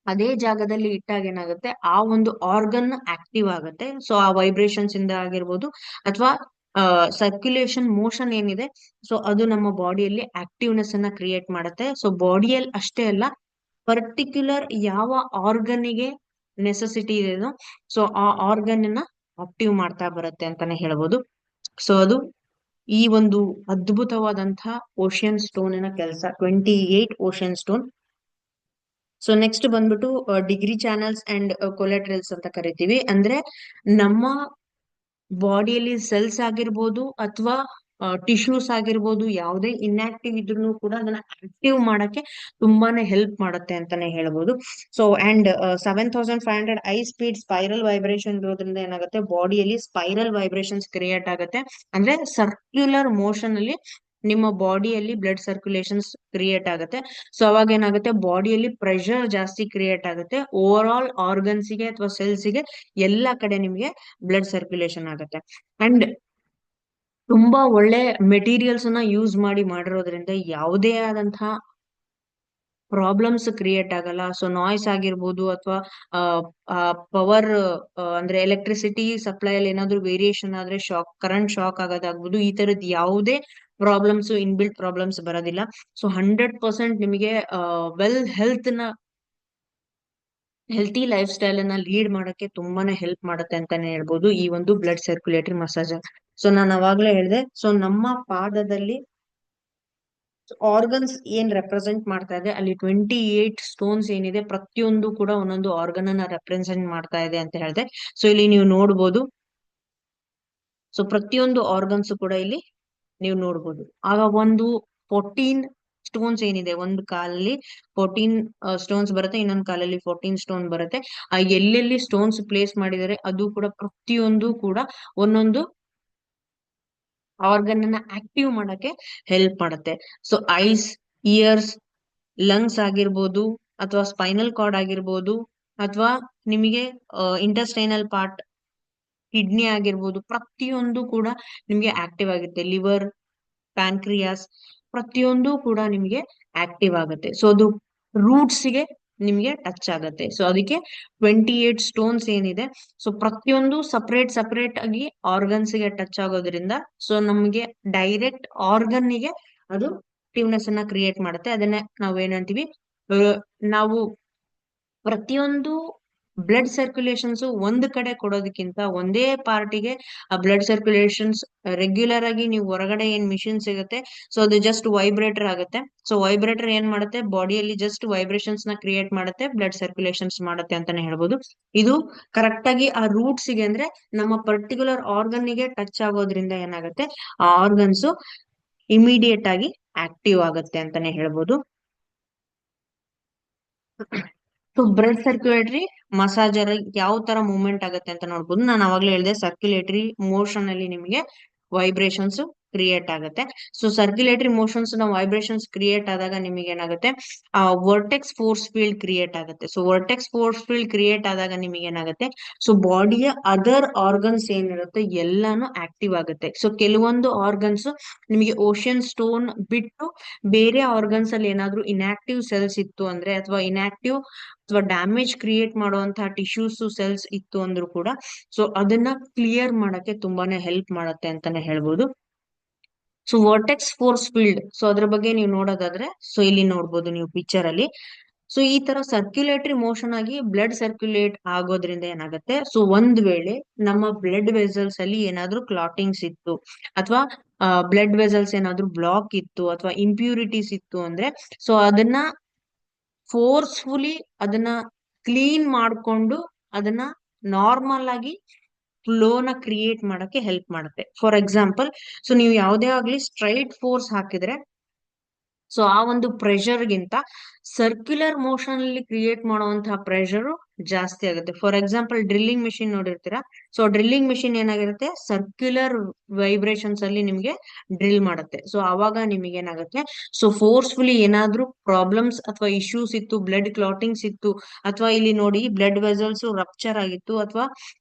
ಅದೇ ಜಾಗದಲ್ಲಿ ಇಟ್ಟಾಗ ಏನಾಗುತ್ತೆ, ಆ ಒಂದು ಆರ್ಗನ್ ಆಕ್ಟಿವ್ ಆಗುತ್ತೆ. ಸೊ ಆ ವೈಬ್ರೇಷನ್ಸ್ ಇಂದ ಆಗಿರ್ಬೋದು ಅಥವಾ ಸರ್ಕ್ಯುಲೇಷನ್ ಮೋಷನ್ ಏನಿದೆ, ಸೊ ಅದು ನಮ್ಮ ಬಾಡಿಯಲ್ಲಿ ಆಕ್ಟಿವ್ನೆಸ್ ಅನ್ನ ಕ್ರಿಯೇಟ್ ಮಾಡುತ್ತೆ. ಸೊ ಬಾಡಿಯಲ್ಲಿ ಅಷ್ಟೇ ಅಲ್ಲ, ಪರ್ಟಿಕ್ಯುಲರ್ ಯಾವ ಆರ್ಗನ್ಗೆ ನೆಸೆಸಿಟಿ ಇದೆಯೋ ಸೊ ಆ ಆರ್ಗನ್ ನ ಆಕ್ಟಿವ್ ಮಾಡ್ತಾ ಬರುತ್ತೆ ಅಂತಾನೆ ಹೇಳ್ಬೋದು. ಸೊ ಅದು ಈ ಒಂದು ಅದ್ಭುತವಾದಂತಹ ಓಷಿಯನ್ ಸ್ಟೋನ್ ನ ಕೆಲಸ, 28 ಓಷಿಯನ್ ಸ್ಟೋನ್. ಸೊ ನೆಕ್ಸ್ಟ್ ಬಂದ್ಬಿಟ್ಟು ಡಿಗ್ರಿ ಚಾನಲ್ಸ್ ಅಂಡ್ ಕೊಲೆಟ್ರಲ್ಸ್ ಅಂತ ಕರಿತೀವಿ. ಅಂದ್ರೆ ನಮ್ಮ ಬಾಡಿಯಲ್ಲಿ ಸೆಲ್ಸ್ ಆಗಿರ್ಬೋದು ಅಥವಾ ಟಿಶ್ಯೂಸ್ ಆಗಿರ್ಬೋದು, ಯಾವುದೇ ಇನ್ಆಕ್ಟಿವ್ ಇದ್ರೂ ಕೂಡ ಅದನ್ನ ಆಕ್ಟಿವ್ ಮಾಡಕ್ಕೆ ತುಂಬಾನೇ ಹೆಲ್ಪ್ ಮಾಡುತ್ತೆ ಅಂತಾನೆ ಹೇಳ್ಬೋದು. So and 7500 I speed spiral vibration ಇರೋದ್ರಿಂದ ಏನಾಗುತ್ತೆ, ಬಾಡಿಯಲ್ಲಿ ಸ್ಪೈರಲ್ ವೈಬ್ರೇಷನ್ಸ್ ಕ್ರಿಯೇಟ್ ಆಗುತ್ತೆ. ಅಂದ್ರೆ ಸರ್ಕ್ಯುಲರ್ ಮೋಷನ್ ಅಲ್ಲಿ ನಿಮ್ಮ ಬಾಡಿಯಲ್ಲಿ ಬ್ಲಡ್ ಸರ್ಕ್ಯುಲೇಷನ್ಸ್ ಕ್ರಿಯೇಟ್ ಆಗುತ್ತೆ. ಸೊ ಅವಾಗ ಏನಾಗುತ್ತೆ, ಬಾಡಿಯಲ್ಲಿ ಪ್ರೆಷರ್ ಜಾಸ್ತಿ ಕ್ರಿಯೇಟ್ ಆಗುತ್ತೆ. ಓವರ್ ಆಲ್ ಆರ್ಗನ್ಸ್ ಗೆ ಅಥವಾ ಸೆಲ್ಸ್ ಗೆ ಎಲ್ಲಾ ಕಡೆ ನಿಮ್ಗೆ ಬ್ಲಡ್ ಸರ್ಕ್ಯುಲೇಷನ್ ಆಗುತ್ತೆ. ಅಂಡ್ ತುಂಬಾ ಒಳ್ಳೆ ಮೆಟೀರಿಯಲ್ಸ್ ಅನ್ನ ಯೂಸ್ ಮಾಡಿರೋದ್ರಿಂದ ಯಾವುದೇ ಆದಂತಹ ಪ್ರಾಬ್ಲಮ್ಸ್ ಕ್ರಿಯೇಟ್ ಆಗಲ್ಲ. ಸೊ ನಾಯ್ಸ್ ಆಗಿರ್ಬೋದು ಅಥವಾ ಪವರ್ ಅಂದ್ರೆ ಎಲೆಕ್ಟ್ರಿಸಿಟಿ ಸಪ್ಲೈ ಅಲ್ಲಿ ಏನಾದ್ರು ವೇರಿಯೇಷನ್ ಆದ್ರೆ ಕರೆಂಟ್ ಶಾಕ್ ಆಗೋದಾಗ್ಬೋದು, ಈ ತರದ್ ಯಾವುದೇ ಪ್ರಾಬ್ಲಮ್ಸ್, ಇನ್ಬಿಲ್ಟ್ ಪ್ರಾಬ್ಲಮ್ಸ್ ಬರೋದಿಲ್ಲ. ಸೊ 100% ನಿಮಗೆ ಹೆಲ್ತಿ ಲೈಫ್ ಸ್ಟೈಲ್ ಅನ್ನ ಲೀಡ್ ಮಾಡಕ್ಕೆ ತುಂಬಾನೇ ಹೆಲ್ಪ್ ಮಾಡುತ್ತೆ ಅಂತಾನೆ ಹೇಳ್ಬೋದು ಈ ಒಂದು ಬ್ಲಡ್ ಸರ್ಕ್ಯುಲೇಟರಿ ಮಸಾಜರ್. ಸೊ ನಾನು ಅವಾಗ್ಲೇ ಹೇಳಿದೆ, ಸೊ ನಮ್ಮ ಪಾದದಲ್ಲಿ ಆರ್ಗನ್ಸ್ ಏನ್ ರೆಪ್ರೆಸೆಂಟ್ ಮಾಡ್ತಾ ಇದೆ, ಅಲ್ಲಿ 28 ಸ್ಟೋನ್ಸ್ ಏನಿದೆ ಪ್ರತಿಯೊಂದು ಕೂಡ ಒಂದೊಂದು ಆರ್ಗನ್ ಅನ್ನ ರೆಪ್ರೆಸೆಂಟ್ ಮಾಡ್ತಾ ಇದೆ ಅಂತ ಹೇಳಿದೆ. ಸೊ ಇಲ್ಲಿ ನೀವು ನೋಡ್ಬೋದು, ಸೊ ಪ್ರತಿಯೊಂದು ಆರ್ಗನ್ಸ್ ಕೂಡ ಇಲ್ಲಿ ನೀವು ನೋಡ್ಬೋದು. ಆಗ ಒಂದು 14 ಸ್ಟೋನ್ಸ್ ಏನಿದೆ, ಒಂದು ಕಾಲಲ್ಲಿ 14 ಸ್ಟೋನ್ಸ್ ಬರುತ್ತೆ, ಇನ್ನೊಂದು ಕಾಲಲ್ಲಿ 14 ಸ್ಟೋನ್ ಬರುತ್ತೆ. ಆ ಎಲ್ಲೆಲ್ಲಿ ಸ್ಟೋನ್ಸ್ ಪ್ಲೇಸ್ ಮಾಡಿದರೆ ಅದು ಕೂಡ ಪ್ರತಿಯೊಂದು ಕೂಡ ಒಂದೊಂದು ಆರ್ಗನ್ ಅನ್ನ ಆಕ್ಟಿವ್ ಮಾಡಕ್ಕೆ ಹೆಲ್ಪ್ ಮಾಡುತ್ತೆ. ಸೊ ಐಸ್, ಇಯರ್ಸ್, ಲಂಗ್ಸ್ ಆಗಿರ್ಬೋದು ಅಥವಾ ಸ್ಪೈನಲ್ ಕಾರ್ಡ್ ಆಗಿರ್ಬೋದು ಅಥವಾ ನಿಮಗೆ ಇಂಟೆಸ್ಟೈನಲ್ ಪಾರ್ಟ್ ಕಿಡ್ನಿ ಆಗಿರ್ಬೋದು, ಪ್ರತಿಯೊಂದು ಕೂಡ ನಿಮ್ಗೆ ಆಕ್ಟಿವ್ ಆಗುತ್ತೆ. ಲಿವರ್, ಪ್ಯಾನ್ಕ್ರಿಯಾಸ್, ಪ್ರತಿಯೊಂದು ಕೂಡ ನಿಮ್ಗೆ ಆಕ್ಟಿವ್ ಆಗುತ್ತೆ. ಸೊ ಅದು ರೂಟ್ಸ್ ಗೆ ನಿಮ್ಗೆ ಟಚ್ ಆಗುತ್ತೆ. ಸೊ ಅದಕ್ಕೆ 28 ಸ್ಟೋನ್ಸ್ ಏನಿದೆ, ಸೊ ಪ್ರತಿಯೊಂದು ಸಪರೇಟ್ ಸಪರೇಟ್ ಆಗಿ ಆರ್ಗನ್ಸ್ ಗೆ ಟಚ್ ಆಗೋದ್ರಿಂದ ಸೊ ನಮ್ಗೆ ಡೈರೆಕ್ಟ್ ಆರ್ಗನ್ ಗೆ ಅದು ಆಕ್ಟಿವ್ನೆಸ್ ಅನ್ನ ಕ್ರಿಯೇಟ್ ಮಾಡುತ್ತೆ. ಅದನ್ನ ನಾವೇನಂತೀವಿ, ನಾವು ಪ್ರತಿಯೊಂದು ಬ್ಲಡ್ ಸರ್ಕ್ಯುಲೇಷನ್ಸ್ ಒಂದ್ ಕಡೆ ಕೊಡೋದಕ್ಕಿಂತ ಒಂದೇ ಪಾರ್ಟಿಗೆ ಆ ಬ್ಲಡ್ ಸರ್ಕ್ಯುಲೇಷನ್ಸ್ ರೆಗ್ಯುಲರ್ ಆಗಿ, ನೀವು ಹೊರಗಡೆ ಏನ್ ಮಿಷಿನ್ ಸಿಗುತ್ತೆ ಸೊ ಅದು ಜಸ್ಟ್ ವೈಬ್ರೇಟರ್ ಆಗುತ್ತೆ. ಸೊ ವೈಬ್ರೇಟರ್ ಏನ್ ಮಾಡುತ್ತೆ, ಬಾಡಿಯಲ್ಲಿ ಜಸ್ಟ್ ವೈಬ್ರೇಷನ್ಸ್ ನ ಕ್ರಿಯೇಟ್ ಮಾಡುತ್ತೆ, ಬ್ಲಡ್ ಸರ್ಕ್ಯುಲೇಷನ್ಸ್ ಮಾಡುತ್ತೆ ಅಂತಾನೆ ಹೇಳ್ಬೋದು. ಇದು ಕರೆಕ್ಟ್ ಆಗಿ ಆ ರೂಟ್ಸ್ ಗೆ, ಅಂದ್ರೆ ನಮ್ಮ ಪರ್ಟಿಕ್ಯುಲರ್ ಆರ್ಗನ್ ಗೆ ಟಚ್ ಆಗೋದ್ರಿಂದ ಏನಾಗುತ್ತೆ, ಆ ಆರ್ಗನ್ಸ್ ಇಮಿಡಿಯೇಟ್ ಆಗಿ ಆಕ್ಟಿವ್ ಆಗುತ್ತೆ ಅಂತಾನೆ ಹೇಳ್ಬೋದು. ಸೊ ಬ್ಲಡ್ ಸರ್ಕ್ಯುಲೇಟರಿ ಮಸಾಜರ್ ಯಾವ ತರ ಮೂವ್ಮೆಂಟ್ ಆಗುತ್ತೆ ಅಂತ ನೋಡ್ಬೋದು. ನಾನು ಅವಾಗ್ಲೇ ಹೇಳಿದೆ, ಸರ್ಕ್ಯುಲೇಟರಿ ಮೋಷನ್ ಅಲ್ಲಿ ನಿಮಗೆ ವೈಬ್ರೇಷನ್ಸ್ ಕ್ರಿಯೇಟ್ ಆಗುತ್ತೆ. ಸೊ ಸರ್ಕ್ಯುಲೇಟರಿ ಮೋಷನ್ಸ್ ನ ವೈಬ್ರೇಷನ್ಸ್ ಕ್ರಿಯೇಟ್ ಆದಾಗ ನಿಮಗೆ ಏನಾಗುತ್ತೆ, ಆ ವರ್ಟೆಕ್ಸ್ ಫೋರ್ಸ್ ಫೀಲ್ಡ್ ಕ್ರಿಯೇಟ್ ಆಗುತ್ತೆ. So vertex force field create ಆದಾಗ ನಿಮಗೆ ಏನಾಗುತ್ತೆ, ಸೊ ಬಾಡಿಯ ಅದರ್ ಆರ್ಗನ್ಸ್ ಏನಿರುತ್ತೆ ಎಲ್ಲಾನು ಆಕ್ಟಿವ್ ಆಗುತ್ತೆ. ಸೊ ಕೆಲವೊಂದು ಆರ್ಗನ್ಸ್ ನಿಮಗೆ ಓಷನ್ ಸ್ಟೋನ್ ಬಿಟ್ಟು ಬೇರೆ ಆರ್ಗನ್ಸ್ ಅಲ್ಲಿ ಏನಾದ್ರೂ ಇನ್ಆಕ್ಟಿವ್ ಸೆಲ್ಸ್ ಇತ್ತು ಅಂದ್ರೆ, ಅಥವಾ ಇನ್ಆಕ್ಟಿವ್ ಅಥವಾ ಡ್ಯಾಮೇಜ್ ಕ್ರಿಯೇಟ್ ಮಾಡುವಂತಹ ಟಿಶ್ಯೂಸ್ ಸೆಲ್ಸ್ ಇತ್ತು ಅಂದ್ರೂ ಕೂಡ ಸೊ ಅದನ್ನ ಕ್ಲಿಯರ್ ಮಾಡಕ್ಕೆ ತುಂಬಾನೇ ಹೆಲ್ಪ್ ಮಾಡುತ್ತೆ ಅಂತಾನೆ ಹೇಳ್ಬೋದು. So vertex force field, so ಅದ್ರ ಬಗ್ಗೆ ನೀವು ನೋಡೋದಾದ್ರೆ ಸೊ ಇಲ್ಲಿ ನೋಡ್ಬೋದು ನೀವು ಪಿಕ್ಚರ್ ಅಲ್ಲಿ. ಸೊ ಈ ತರ ಸರ್ಕ್ಯುಲೇಟರಿ ಮೋಷನ್ ಆಗಿ ಬ್ಲಡ್ ಸರ್ಕ್ಯುಲೇಟ್ ಆಗೋದ್ರಿಂದ ಏನಾಗುತ್ತೆ, ಸೊ ಒಂದ್ ವೇಳೆ ನಮ್ಮ ಬ್ಲಡ್ ವೆಸಲ್ಸ್ ಅಲ್ಲಿ ಏನಾದ್ರೂ ಕ್ಲಾಟಿಂಗ್ಸ್ ಇತ್ತು, ಅಥವಾ ಬ್ಲಡ್ ವೆಸಲ್ಸ್ ಏನಾದ್ರೂ ಬ್ಲಾಕ್ ಇತ್ತು, ಅಥವಾ ಇಂಪ್ಯೂರಿಟೀಸ್ ಇತ್ತು ಅಂದ್ರೆ ಸೊ ಅದನ್ನ ಫೋರ್ಸ್ಫುಲಿ ಅದನ್ನ ಕ್ಲೀನ್ ಮಾಡ್ಕೊಂಡು ಅದನ್ನ ನಾರ್ಮಲ್ ಆಗಿ ಫ್ಲೋನ ಕ್ರಿಯೇಟ್ ಮಾಡಕ್ಕೆ ಹೆಲ್ಪ್ ಮಾಡುತ್ತೆ. ಫಾರ್ ಎಕ್ಸಾಂಪಲ್, ಸೊ ನೀವು ಯಾವುದೇ ಆಗ್ಲಿ ಸ್ಟ್ರೈಟ್ ಫೋರ್ಸ್ ಹಾಕಿದ್ರೆ ಸೊ ಆ ಒಂದು ಪ್ರೆಷರ್ ಗಿಂತ ಸರ್ಕ್ಯುಲರ್ ಮೋಷನ್ ಅಲ್ಲಿ ಕ್ರಿಯೇಟ್ ಮಾಡುವಂತಹ ಪ್ರೆಷರ್ ಜಾಸ್ತಿ ಆಗುತ್ತೆ. ಫಾರ್ ಎಕ್ಸಾಂಪಲ್, ಡ್ರಿಲ್ಲಿಂಗ್ ಮಿಷಿನ್ ನೋಡಿರ್ತೀರಾ. ಸೊ ಡ್ರಿಲ್ಲಿಂಗ್ ಮಿಷಿನ್ ಏನಾಗಿರುತ್ತೆ, ಸರ್ಕ್ಯುಲರ್ ವೈಬ್ರೇಷನ್ಸ್ ಅಲ್ಲಿ ನಿಮ್ಗೆ ಡ್ರಿಲ್ ಮಾಡುತ್ತೆ. ಸೊ ಅವಾಗ ನಿಮಗೆ ಏನಾಗುತ್ತೆ, ಸೊ ಫೋರ್ಸ್ಫುಲಿ ಏನಾದ್ರೂ ಪ್ರಾಬ್ಲಮ್ಸ್ ಅಥವಾ ಇಶ್ಯೂಸ್ ಇತ್ತು, ಬ್ಲಡ್ ಕ್ಲಾಟಿಂಗ್ಸ್ ಇತ್ತು, ಅಥವಾ ಇಲ್ಲಿ ನೋಡಿ ಬ್ಲಡ್ ವೆಸಲ್ಸ್ ರಪ್ಚರ್ ಆಗಿತ್ತು, ಅಥವಾ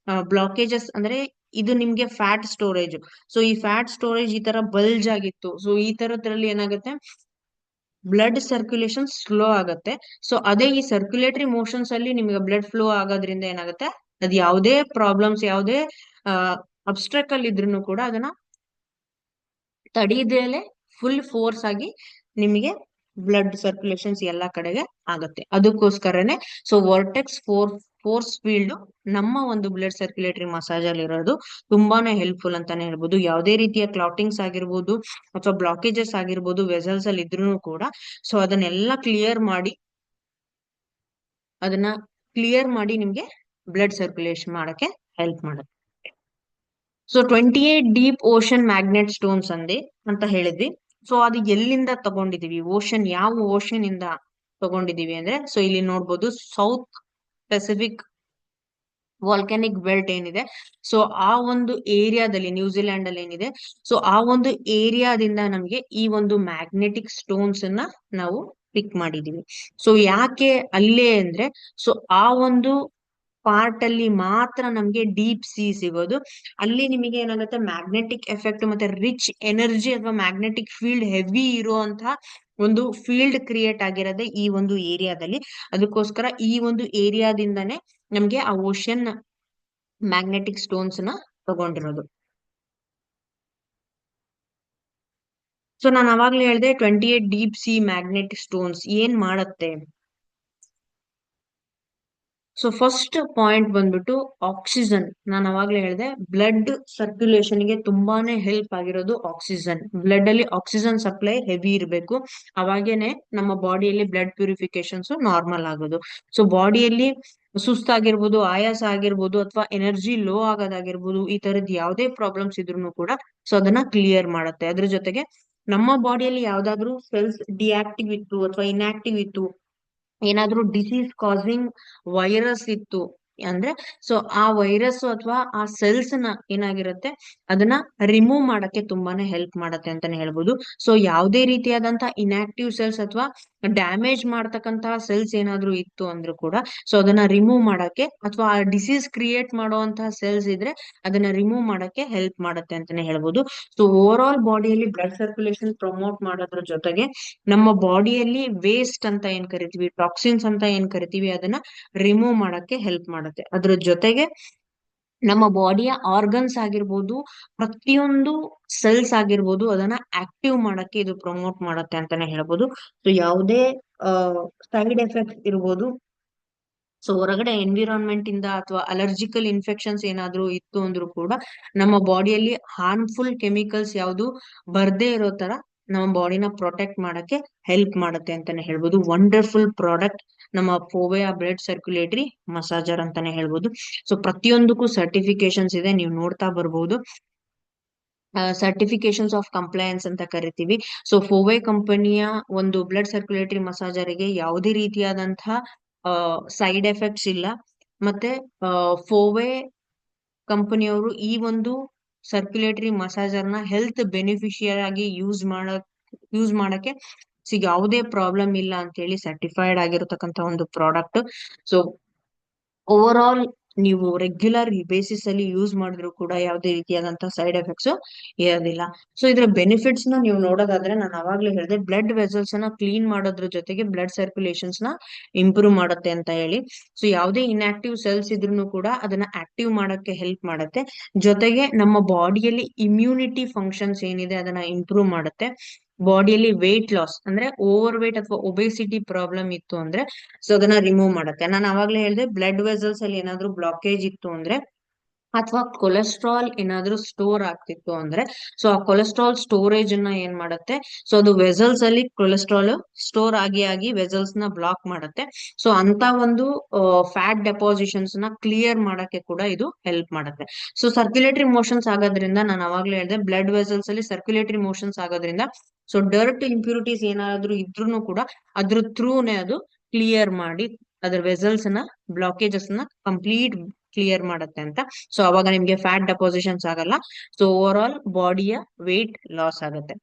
ಬ್ಲಾಕೇಜಸ್ ಅಂದ್ರೆ ಇದು ನಿಮ್ಗೆ ಫ್ಯಾಟ್ ಸ್ಟೋರೇಜ್. ಸೊ ಈ ಫ್ಯಾಟ್ ಸ್ಟೋರೇಜ್ ಈ ತರ ಬಲ್ಜ್ ಆಗಿತ್ತು. ಸೊ ಈ ತರದ್ರಲ್ಲಿ ಏನಾಗುತ್ತೆ, ಬ್ಲಡ್ ಸರ್ಕ್ಯುಲೇಷನ್ ಸ್ಲೋ ಆಗುತ್ತೆ. ಸೊ ಅದೇ ಈ ಸರ್ಕ್ಯುಲೇಟರಿ ಮೋಷನ್ಸ್ ಅಲ್ಲಿ ನಿಮಗೆ ಬ್ಲಡ್ ಫ್ಲೋ ಆಗೋದ್ರಿಂದ ಏನಾಗುತ್ತೆ, ಅದ್ ಯಾವುದೇ ಪ್ರಾಬ್ಲಮ್ಸ್, ಯಾವುದೇ ಅಬ್ಸ್ಟ್ರಕಲ್ ಇದ್ರೂ ಕೂಡ ಅದನ್ನ ತಡೀದೇಲೆ ಫುಲ್ ಫೋರ್ಸ್ ಆಗಿ ನಿಮಗೆ ಬ್ಲಡ್ ಸರ್ಕ್ಯುಲೇಷನ್ಸ್ ಎಲ್ಲಾ ಕಡೆಗೆ ಆಗುತ್ತೆ. ಅದಕ್ಕೋಸ್ಕರನೇ ಸೊ ವರ್ಟೆಕ್ಸ್ ಫೋರ್ಸ್ ಫೀಲ್ಡ್ ನಮ್ಮ ಒಂದು ಬ್ಲಡ್ ಸರ್ಕ್ಯುಲೇಟರಿ ಮಸಾಜ್ ಅಲ್ಲಿ ಇರೋದು ತುಂಬಾನೇ ಹೆಲ್ಪ್ಫುಲ್ ಅಂತಾನೆ ಹೇಳ್ಬೋದು. ಯಾವುದೇ ರೀತಿಯ ಕ್ಲಾಟಿಂಗ್ಸ್ ಆಗಿರ್ಬೋದು, ಅಥವಾ ಬ್ಲಾಕೇಜಸ್ ಆಗಿರ್ಬೋದು ವೆಸಲ್ಸ್ ಅಲ್ಲಿ ಇದ್ರೂ ಕೂಡ ಸೊ ಅದನ್ನ ಕ್ಲಿಯರ್ ಮಾಡಿ ನಿಮ್ಗೆ ಬ್ಲಡ್ ಸರ್ಕ್ಯುಲೇಷನ್ ಮಾಡಕ್ಕೆ ಹೆಲ್ಪ್ ಮಾಡುತ್ತೆ. So 28 deep ocean magnet stones ಅಂತ ಹೇಳಿದ್ವಿ. ಸೊ ಅದು ಎಲ್ಲಿಂದ ತಗೊಂಡಿದೀವಿ, ಯಾವ ಓಷನ್ ಇಂದ ತಗೊಂಡಿದೀವಿ ಅಂದ್ರೆ, ಸೊ ಇಲ್ಲಿ ನೋಡ್ಬೋದು ಸೌತ್ ಪೆಸಿಫಿಕ್ ವಾಲ್ಕ್ಯಾನಿಕ್ ಬೆಲ್ಟ್ ಏನಿದೆ, ಸೊ ಆ ಒಂದು ಏರಿಯಾದಲ್ಲಿ, ನ್ಯೂಜಿಲೆಂಡ್ ಅಲ್ಲಿ ಏನಿದೆ, ಸೊ ಆ ಒಂದು ಏರಿಯಾದಿಂದ ನಮ್ಗೆ ಈ ಒಂದು ಮ್ಯಾಗ್ನೆಟಿಕ್ ಸ್ಟೋನ್ಸ್ ಅನ್ನ ನಾವು ಪಿಕ್ ಮಾಡಿದೀವಿ. ಸೊ ಯಾಕೆ ಅಲ್ಲೇ ಅಂದ್ರೆ, ಸೊ ಆ ಒಂದು ಪಾರ್ಟ್ ಅಲ್ಲಿ ಮಾತ್ರ ನಮ್ಗೆ ಡೀಪ್ ಸಿ ಸಿಗೋದು. ಅಲ್ಲಿ ನಿಮಗೆ ಏನಾಗುತ್ತೆ, ಮ್ಯಾಗ್ನೆಟಿಕ್ ಎಫೆಕ್ಟ್ ಮತ್ತೆ ರಿಚ್ ಎನರ್ಜಿ ಅಥವಾ ಮ್ಯಾಗ್ನೆಟಿಕ್ ಫೀಲ್ಡ್ ಹೆವಿ ಇರುವಂತಹ ಒಂದು ಫೀಲ್ಡ್ ಕ್ರಿಯೇಟ್ ಆಗಿರೋದೇ ಈ ಒಂದು ಏರಿಯಾದಲ್ಲಿ. ಅದಕ್ಕೋಸ್ಕರ ಈ ಒಂದು ಏರಿಯಾದಿಂದಾನೇ ನಮ್ಗೆ ಆ ಓಷನ್ ಮ್ಯಾಗ್ನೆಟಿಕ್ ಸ್ಟೋನ್ಸ್ ನ ತಗೊಂಡಿರೋದು. ಸೊ ನಾನು ಅವಾಗ್ಲೇ ಹೇಳಿದೆ 28 ಡೀಪ್ ಸಿ ಮ್ಯಾಗ್ನೆಟಿಕ್ ಸ್ಟೋನ್ಸ್ ಏನ್ ಮಾಡತ್ತೆ. ಸೊ ಫಸ್ಟ್ ಪಾಯಿಂಟ್ ಬಂದ್ಬಿಟ್ಟು ಆಕ್ಸಿಜನ್. ನಾನು ಅವಾಗ್ಲೇ ಹೇಳಿದೆ, ಬ್ಲಡ್ ಸರ್ಕ್ಯುಲೇಷನ್ ಗೆ ತುಂಬಾನೇ ಹೆಲ್ಪ್ ಆಗಿರೋದು ಆಕ್ಸಿಜನ್. ಬ್ಲಡ್ ಅಲ್ಲಿ ಆಕ್ಸಿಜನ್ ಸಪ್ಲೈ ಹೆವಿ ಇರಬೇಕು, ಅವಾಗೇನೆ ನಮ್ಮ ಬಾಡಿಯಲ್ಲಿ ಬ್ಲಡ್ ಪ್ಯೂರಿಫಿಕೇಶನ್ಸ್ ನಾರ್ಮಲ್ ಆಗೋದು. ಸೊ ಬಾಡಿಯಲ್ಲಿ ಸುಸ್ತಾಗಿರ್ಬೋದು, ಆಯಾಸ ಆಗಿರ್ಬೋದು, ಅಥವಾ ಎನರ್ಜಿ ಲೋ ಆಗೋದಾಗಿರ್ಬೋದು, ಈ ತರದ್ ಯಾವುದೇ ಪ್ರಾಬ್ಲಮ್ಸ್ ಇದ್ರು ಕೂಡ ಸೊ ಅದನ್ನ ಕ್ಲಿಯರ್ ಮಾಡುತ್ತೆ. ಅದ್ರ ಜೊತೆಗೆ ನಮ್ಮ ಬಾಡಿಯಲ್ಲಿ ಯಾವ್ದಾದ್ರು ಸೆಲ್ಸ್ ಡಿಆಕ್ಟಿವ್ ಇತ್ತು ಅಥವಾ ಇನ್ಆಕ್ಟಿವ್ ಇತ್ತು, ಏನಾದ್ರೂ ಡಿಸೀಸ್ ಕಾಸಿಂಗ್ ವೈರಸ್ ಇತ್ತು, ಅಂದ್ರೆ ಸೊ ಆ ವೈರಸ್ ಅಥವಾ ಆ ಸೆಲ್ಸ್ ನ ಏನಾಗಿರುತ್ತೆ ಅದನ್ನ ರಿಮೂವ್ ಮಾಡಕ್ಕೆ ತುಂಬಾನೇ ಹೆಲ್ಪ್ ಮಾಡತ್ತೆ ಅಂತಾನೆ ಹೇಳ್ಬೋದು. ಸೊ ಯಾವುದೇ ರೀತಿಯಾದಂತಹ ಇನ್ಆಕ್ಟಿವ್ ಸೆಲ್ಸ್ ಅಥವಾ ಡ್ಯಾಮೇಜ್ ಮಾಡ್ತಕ್ಕಂತಹ ಸೆಲ್ಸ್ ಏನಾದ್ರೂ ಇತ್ತು ಅಂದ್ರೂ ಕೂಡ ಸೊ ಅದನ್ನ ರಿಮೂವ್ ಮಾಡಕ್ಕೆ ಅಥವಾ ಆ ಡಿಸೀಸ್ ಕ್ರಿಯೇಟ್ ಮಾಡುವಂತಹ ಸೆಲ್ಸ್ ಇದ್ರೆ ಅದನ್ನ ರಿಮೂವ್ ಮಾಡಕ್ಕೆ ಹೆಲ್ಪ್ ಮಾಡತ್ತೆ ಅಂತಾನೆ ಹೇಳ್ಬೋದು. ಸೊ ಓವರ್ ಆಲ್ ಬಾಡಿಯಲ್ಲಿ ಬ್ಲಡ್ ಸರ್ಕ್ಯುಲೇಷನ್ ಪ್ರಮೋಟ್ ಮಾಡೋದ್ರ ಜೊತೆಗೆ ನಮ್ಮ ಬಾಡಿಯಲ್ಲಿ ವೇಸ್ಟ್ ಅಂತ ಏನ್ ಕರಿತೀವಿ, ಟಾಕ್ಸಿನ್ಸ್ ಅಂತ ಏನ್ ಕರಿತೀವಿ, ಅದನ್ನ ರಿಮೂವ್ ಮಾಡಕ್ಕೆ ಹೆಲ್ಪ್ ಮಾಡುತ್ತೆ. ಅದ್ರ ಜೊತೆಗೆ ನಮ್ಮ ಬಾಡಿಯ ಆರ್ಗನ್ಸ್ ಆಗಿರ್ಬೋದು, ಪ್ರತಿಯೊಂದು ಸೆಲ್ಸ್ ಆಗಿರ್ಬೋದು, ಅದನ್ನ ಆಕ್ಟಿವ್ ಮಾಡಕ್ಕೆ ಇದು ಪ್ರಮೋಟ್ ಮಾಡತ್ತೆ ಅಂತಾನೆ ಹೇಳ್ಬೋದು. ಸೊ ಯಾವುದೇ ಸೈಡ್ ಎಫೆಕ್ಟ್ ಇರ್ಬೋದು, ಸೊ ಹೊರಗಡೆ ಎನ್ವಿರಾನ್ಮೆಂಟ್ ಇಂದ ಅಥವಾ ಅಲರ್ಜಿಕಲ್ ಇನ್ಫೆಕ್ಷನ್ಸ್ ಏನಾದ್ರೂ ಇತ್ತು ಅಂದ್ರೂ ಕೂಡ ನಮ್ಮ ಬಾಡಿಯಲ್ಲಿ ಹಾರ್ಮ್ಫುಲ್ ಕೆಮಿಕಲ್ಸ್ ಯಾವುದು ಬರ್ದೇ ಇರೋ ತರ ನಮ್ಮ ಬಾಡಿನ ಪ್ರೊಟೆಕ್ಟ್ ಮಾಡಕ್ಕೆ ಹೆಲ್ಪ್ ಮಾಡುತ್ತೆ ಅಂತಾನೆ ಹೇಳ್ಬೋದು. ವಂಡರ್ಫುಲ್ ಪ್ರಾಡಕ್ಟ್ ನಮ್ಮ ಫೋವೆಯಾ ಬ್ಲಡ್ ಸರ್ಕ್ಯುಲೇಟರಿ ಮಸಾಜರ್ ಅಂತಾನೆ ಹೇಳ್ಬೋದು. ಸೊ ಪ್ರತಿಯೊಂದಕ್ಕೂ ಸರ್ಟಿಫಿಕೇಶನ್ಸ್ ಇದೆ, ನೀವು ನೋಡ್ತಾ ಬರ್ಬೋದು. ಸರ್ಟಿಫಿಕೇಶನ್ಸ್ ಆಫ್ ಕಂಪ್ಲೈನ್ಸ್ ಅಂತ ಕರಿತೀವಿ. ಸೊ ಫೋವೆ ಕಂಪನಿಯ ಒಂದು ಬ್ಲಡ್ ಸರ್ಕ್ಯುಲೇಟರಿ ಮಸಾಜರಿಗೆ ಯಾವುದೇ ರೀತಿಯಾದಂತಹ ಸೈಡ್ ಎಫೆಕ್ಟ್ಸ್ ಇಲ್ಲ. ಮತ್ತೆ ಫೋವೆ ಕಂಪನಿಯವರು ಈ ಒಂದು ಸರ್ಕ್ಯುಲೇಟರಿ ಮಸಾಜರ್ ನ ಹೆಲ್ತ್ ಬೆನಿಫಿಷಿಯರ್ ಆಗಿ ಯೂಸ್ ಮಾಡಕ್ಕೆ ಯಾವುದೇ ಪ್ರಾಬ್ಲಮ್ ಇಲ್ಲ ಅಂತ ಹೇಳಿ ಸರ್ಟಿಫೈಡ್ ಆಗಿರತಕ್ಕಂತ ಒಂದು ಪ್ರಾಡಕ್ಟ್. ಸೊ ಓವರ್ ಆಲ್ ನೀವು ರೆಗ್ಯುಲರ್ ಬೇಸಿಸ್ ಅಲ್ಲಿ ಯೂಸ್ ಮಾಡಿದ್ರು ಕೂಡ ಯಾವುದೇ ರೀತಿಯಾದಂತಹ ಸೈಡ್ ಎಫೆಕ್ಟ್ಸ್ ಇರೋದಿಲ್ಲ. ಸೊ ಇದ್ರ ಬೆನಿಫಿಟ್ಸ್ ನ ನೀವು ನೋಡೋದಾದ್ರೆ ನಾನು ಅವಾಗ್ಲೇ ಹೇಳಿದೆ, ಬ್ಲಡ್ ವೆಸಲ್ಸ್ ನ ಕ್ಲೀನ್ ಮಾಡೋದ್ರ ಜೊತೆಗೆ ಬ್ಲಡ್ ಸರ್ಕ್ಯುಲೇಷನ್ಸ್ ನ ಇಂಪ್ರೂವ್ ಮಾಡುತ್ತೆ ಅಂತ ಹೇಳಿ. ಸೊ ಯಾವುದೇ ಇನ್ಆಕ್ಟಿವ್ ಸೆಲ್ಸ್ ಇದ್ರೂ ಕೂಡ ಅದನ್ನ ಆಕ್ಟಿವ್ ಮಾಡಕ್ಕೆ ಹೆಲ್ಪ್ ಮಾಡುತ್ತೆ. ಜೊತೆಗೆ ನಮ್ಮ ಬಾಡಿಯಲ್ಲಿ ಇಮ್ಯುನಿಟಿ ಫಂಕ್ಷನ್ಸ್ ಏನಿದೆ ಅದನ್ನ ಇಂಪ್ರೂವ್ ಮಾಡುತ್ತೆ. ಬಾಡಿಯಲ್ಲಿ ವೇಟ್ ಲಾಸ್ ಅಂದ್ರೆ ಓವರ್ ವೇಟ್ ಅಥವಾ ಒಬೆಸಿಟಿ ಪ್ರಾಬ್ಲಮ್ ಇತ್ತು ಅಂದ್ರೆ ಸೊ ಅದನ್ನ ರಿಮೂವ್ ಮಾಡುತ್ತೆ. ನಾನು ಅವಾಗ್ಲೇ ಹೇಳಿದೆ, ಬ್ಲಡ್ ವೆಸಲ್ಸ್ ಅಲ್ಲಿ ಏನಾದ್ರೂ ಬ್ಲಾಕೇಜ್ ಇತ್ತು ಅಂದ್ರೆ ಅಥವಾ ಕೊಲೆಸ್ಟ್ರಾಲ್ ಏನಾದ್ರೂ ಸ್ಟೋರ್ ಆಗ್ತಿತ್ತು ಅಂದ್ರೆ ಸೊ ಆ ಕೊಲೆಸ್ಟ್ರಾಲ್ ಸ್ಟೋರೇಜ್ ಅನ್ನ ಏನ್ ಮಾಡುತ್ತೆ, ಸೊ ಅದು ವೆಸಲ್ಸ್ ಅಲ್ಲಿ ಕೊಲೆಸ್ಟ್ರಾಲ್ ಸ್ಟೋರ್ ಆಗಿ ವೆಸಲ್ಸ್ ನ ಬ್ಲಾಕ್ ಮಾಡುತ್ತೆ. ಸೊ ಅಂತ ಒಂದು ಫ್ಯಾಟ್ ಡೆಪಾಸಿಷನ್ಸ್ ನ ಕ್ಲಿಯರ್ ಮಾಡಕ್ಕೆ ಕೂಡ ಇದು ಹೆಲ್ಪ್ ಮಾಡುತ್ತೆ. ಸೊ ಸರ್ಕ್ಯುಲೇಟರಿ ಮೋಷನ್ಸ್ ಆಗೋದ್ರಿಂದ ನಾನು ಅವಾಗ್ಲೇ ಹೇಳಿದೆ, ಬ್ಲಡ್ ವೆಸಲ್ಸ್ ಅಲ್ಲಿ ಸರ್ಕ್ಯುಲೇಟರಿ ಮೋಷನ್ಸ್ ಆಗೋದ್ರಿಂದ ಸೊ ಡರ್ಟ್ ಇಂಪ್ಯೂರಿಟೀಸ್ ಏನಾದ್ರು ಇದ್ರೂ ಕೂಡ ಅದ್ರ ಥ್ರೂನೇ ಅದು ಕ್ಲಿಯರ್ ಮಾಡಿ ಅದ್ರ ವೆಸಲ್ಸ್ ನ ಬ್ಲಾಕೇಜಸ್ ನ ಕಂಪ್ಲೀಟ್ ಕ್ಲಿಯರ್ ಮಾಡುತ್ತೆ ಅಂತ. ಸೊ ಅವಾಗ ನಿಮ್ಗೆ ಫ್ಯಾಟ್ ಡೆಪಾಸಿಷನ್ಸ್ ಆಗಲ್ಲ. ಸೊ ಓವರ್ ಆಲ್ ಬಾಡಿಯ ವೇಟ್ ಲಾಸ್ ಆಗುತ್ತೆ.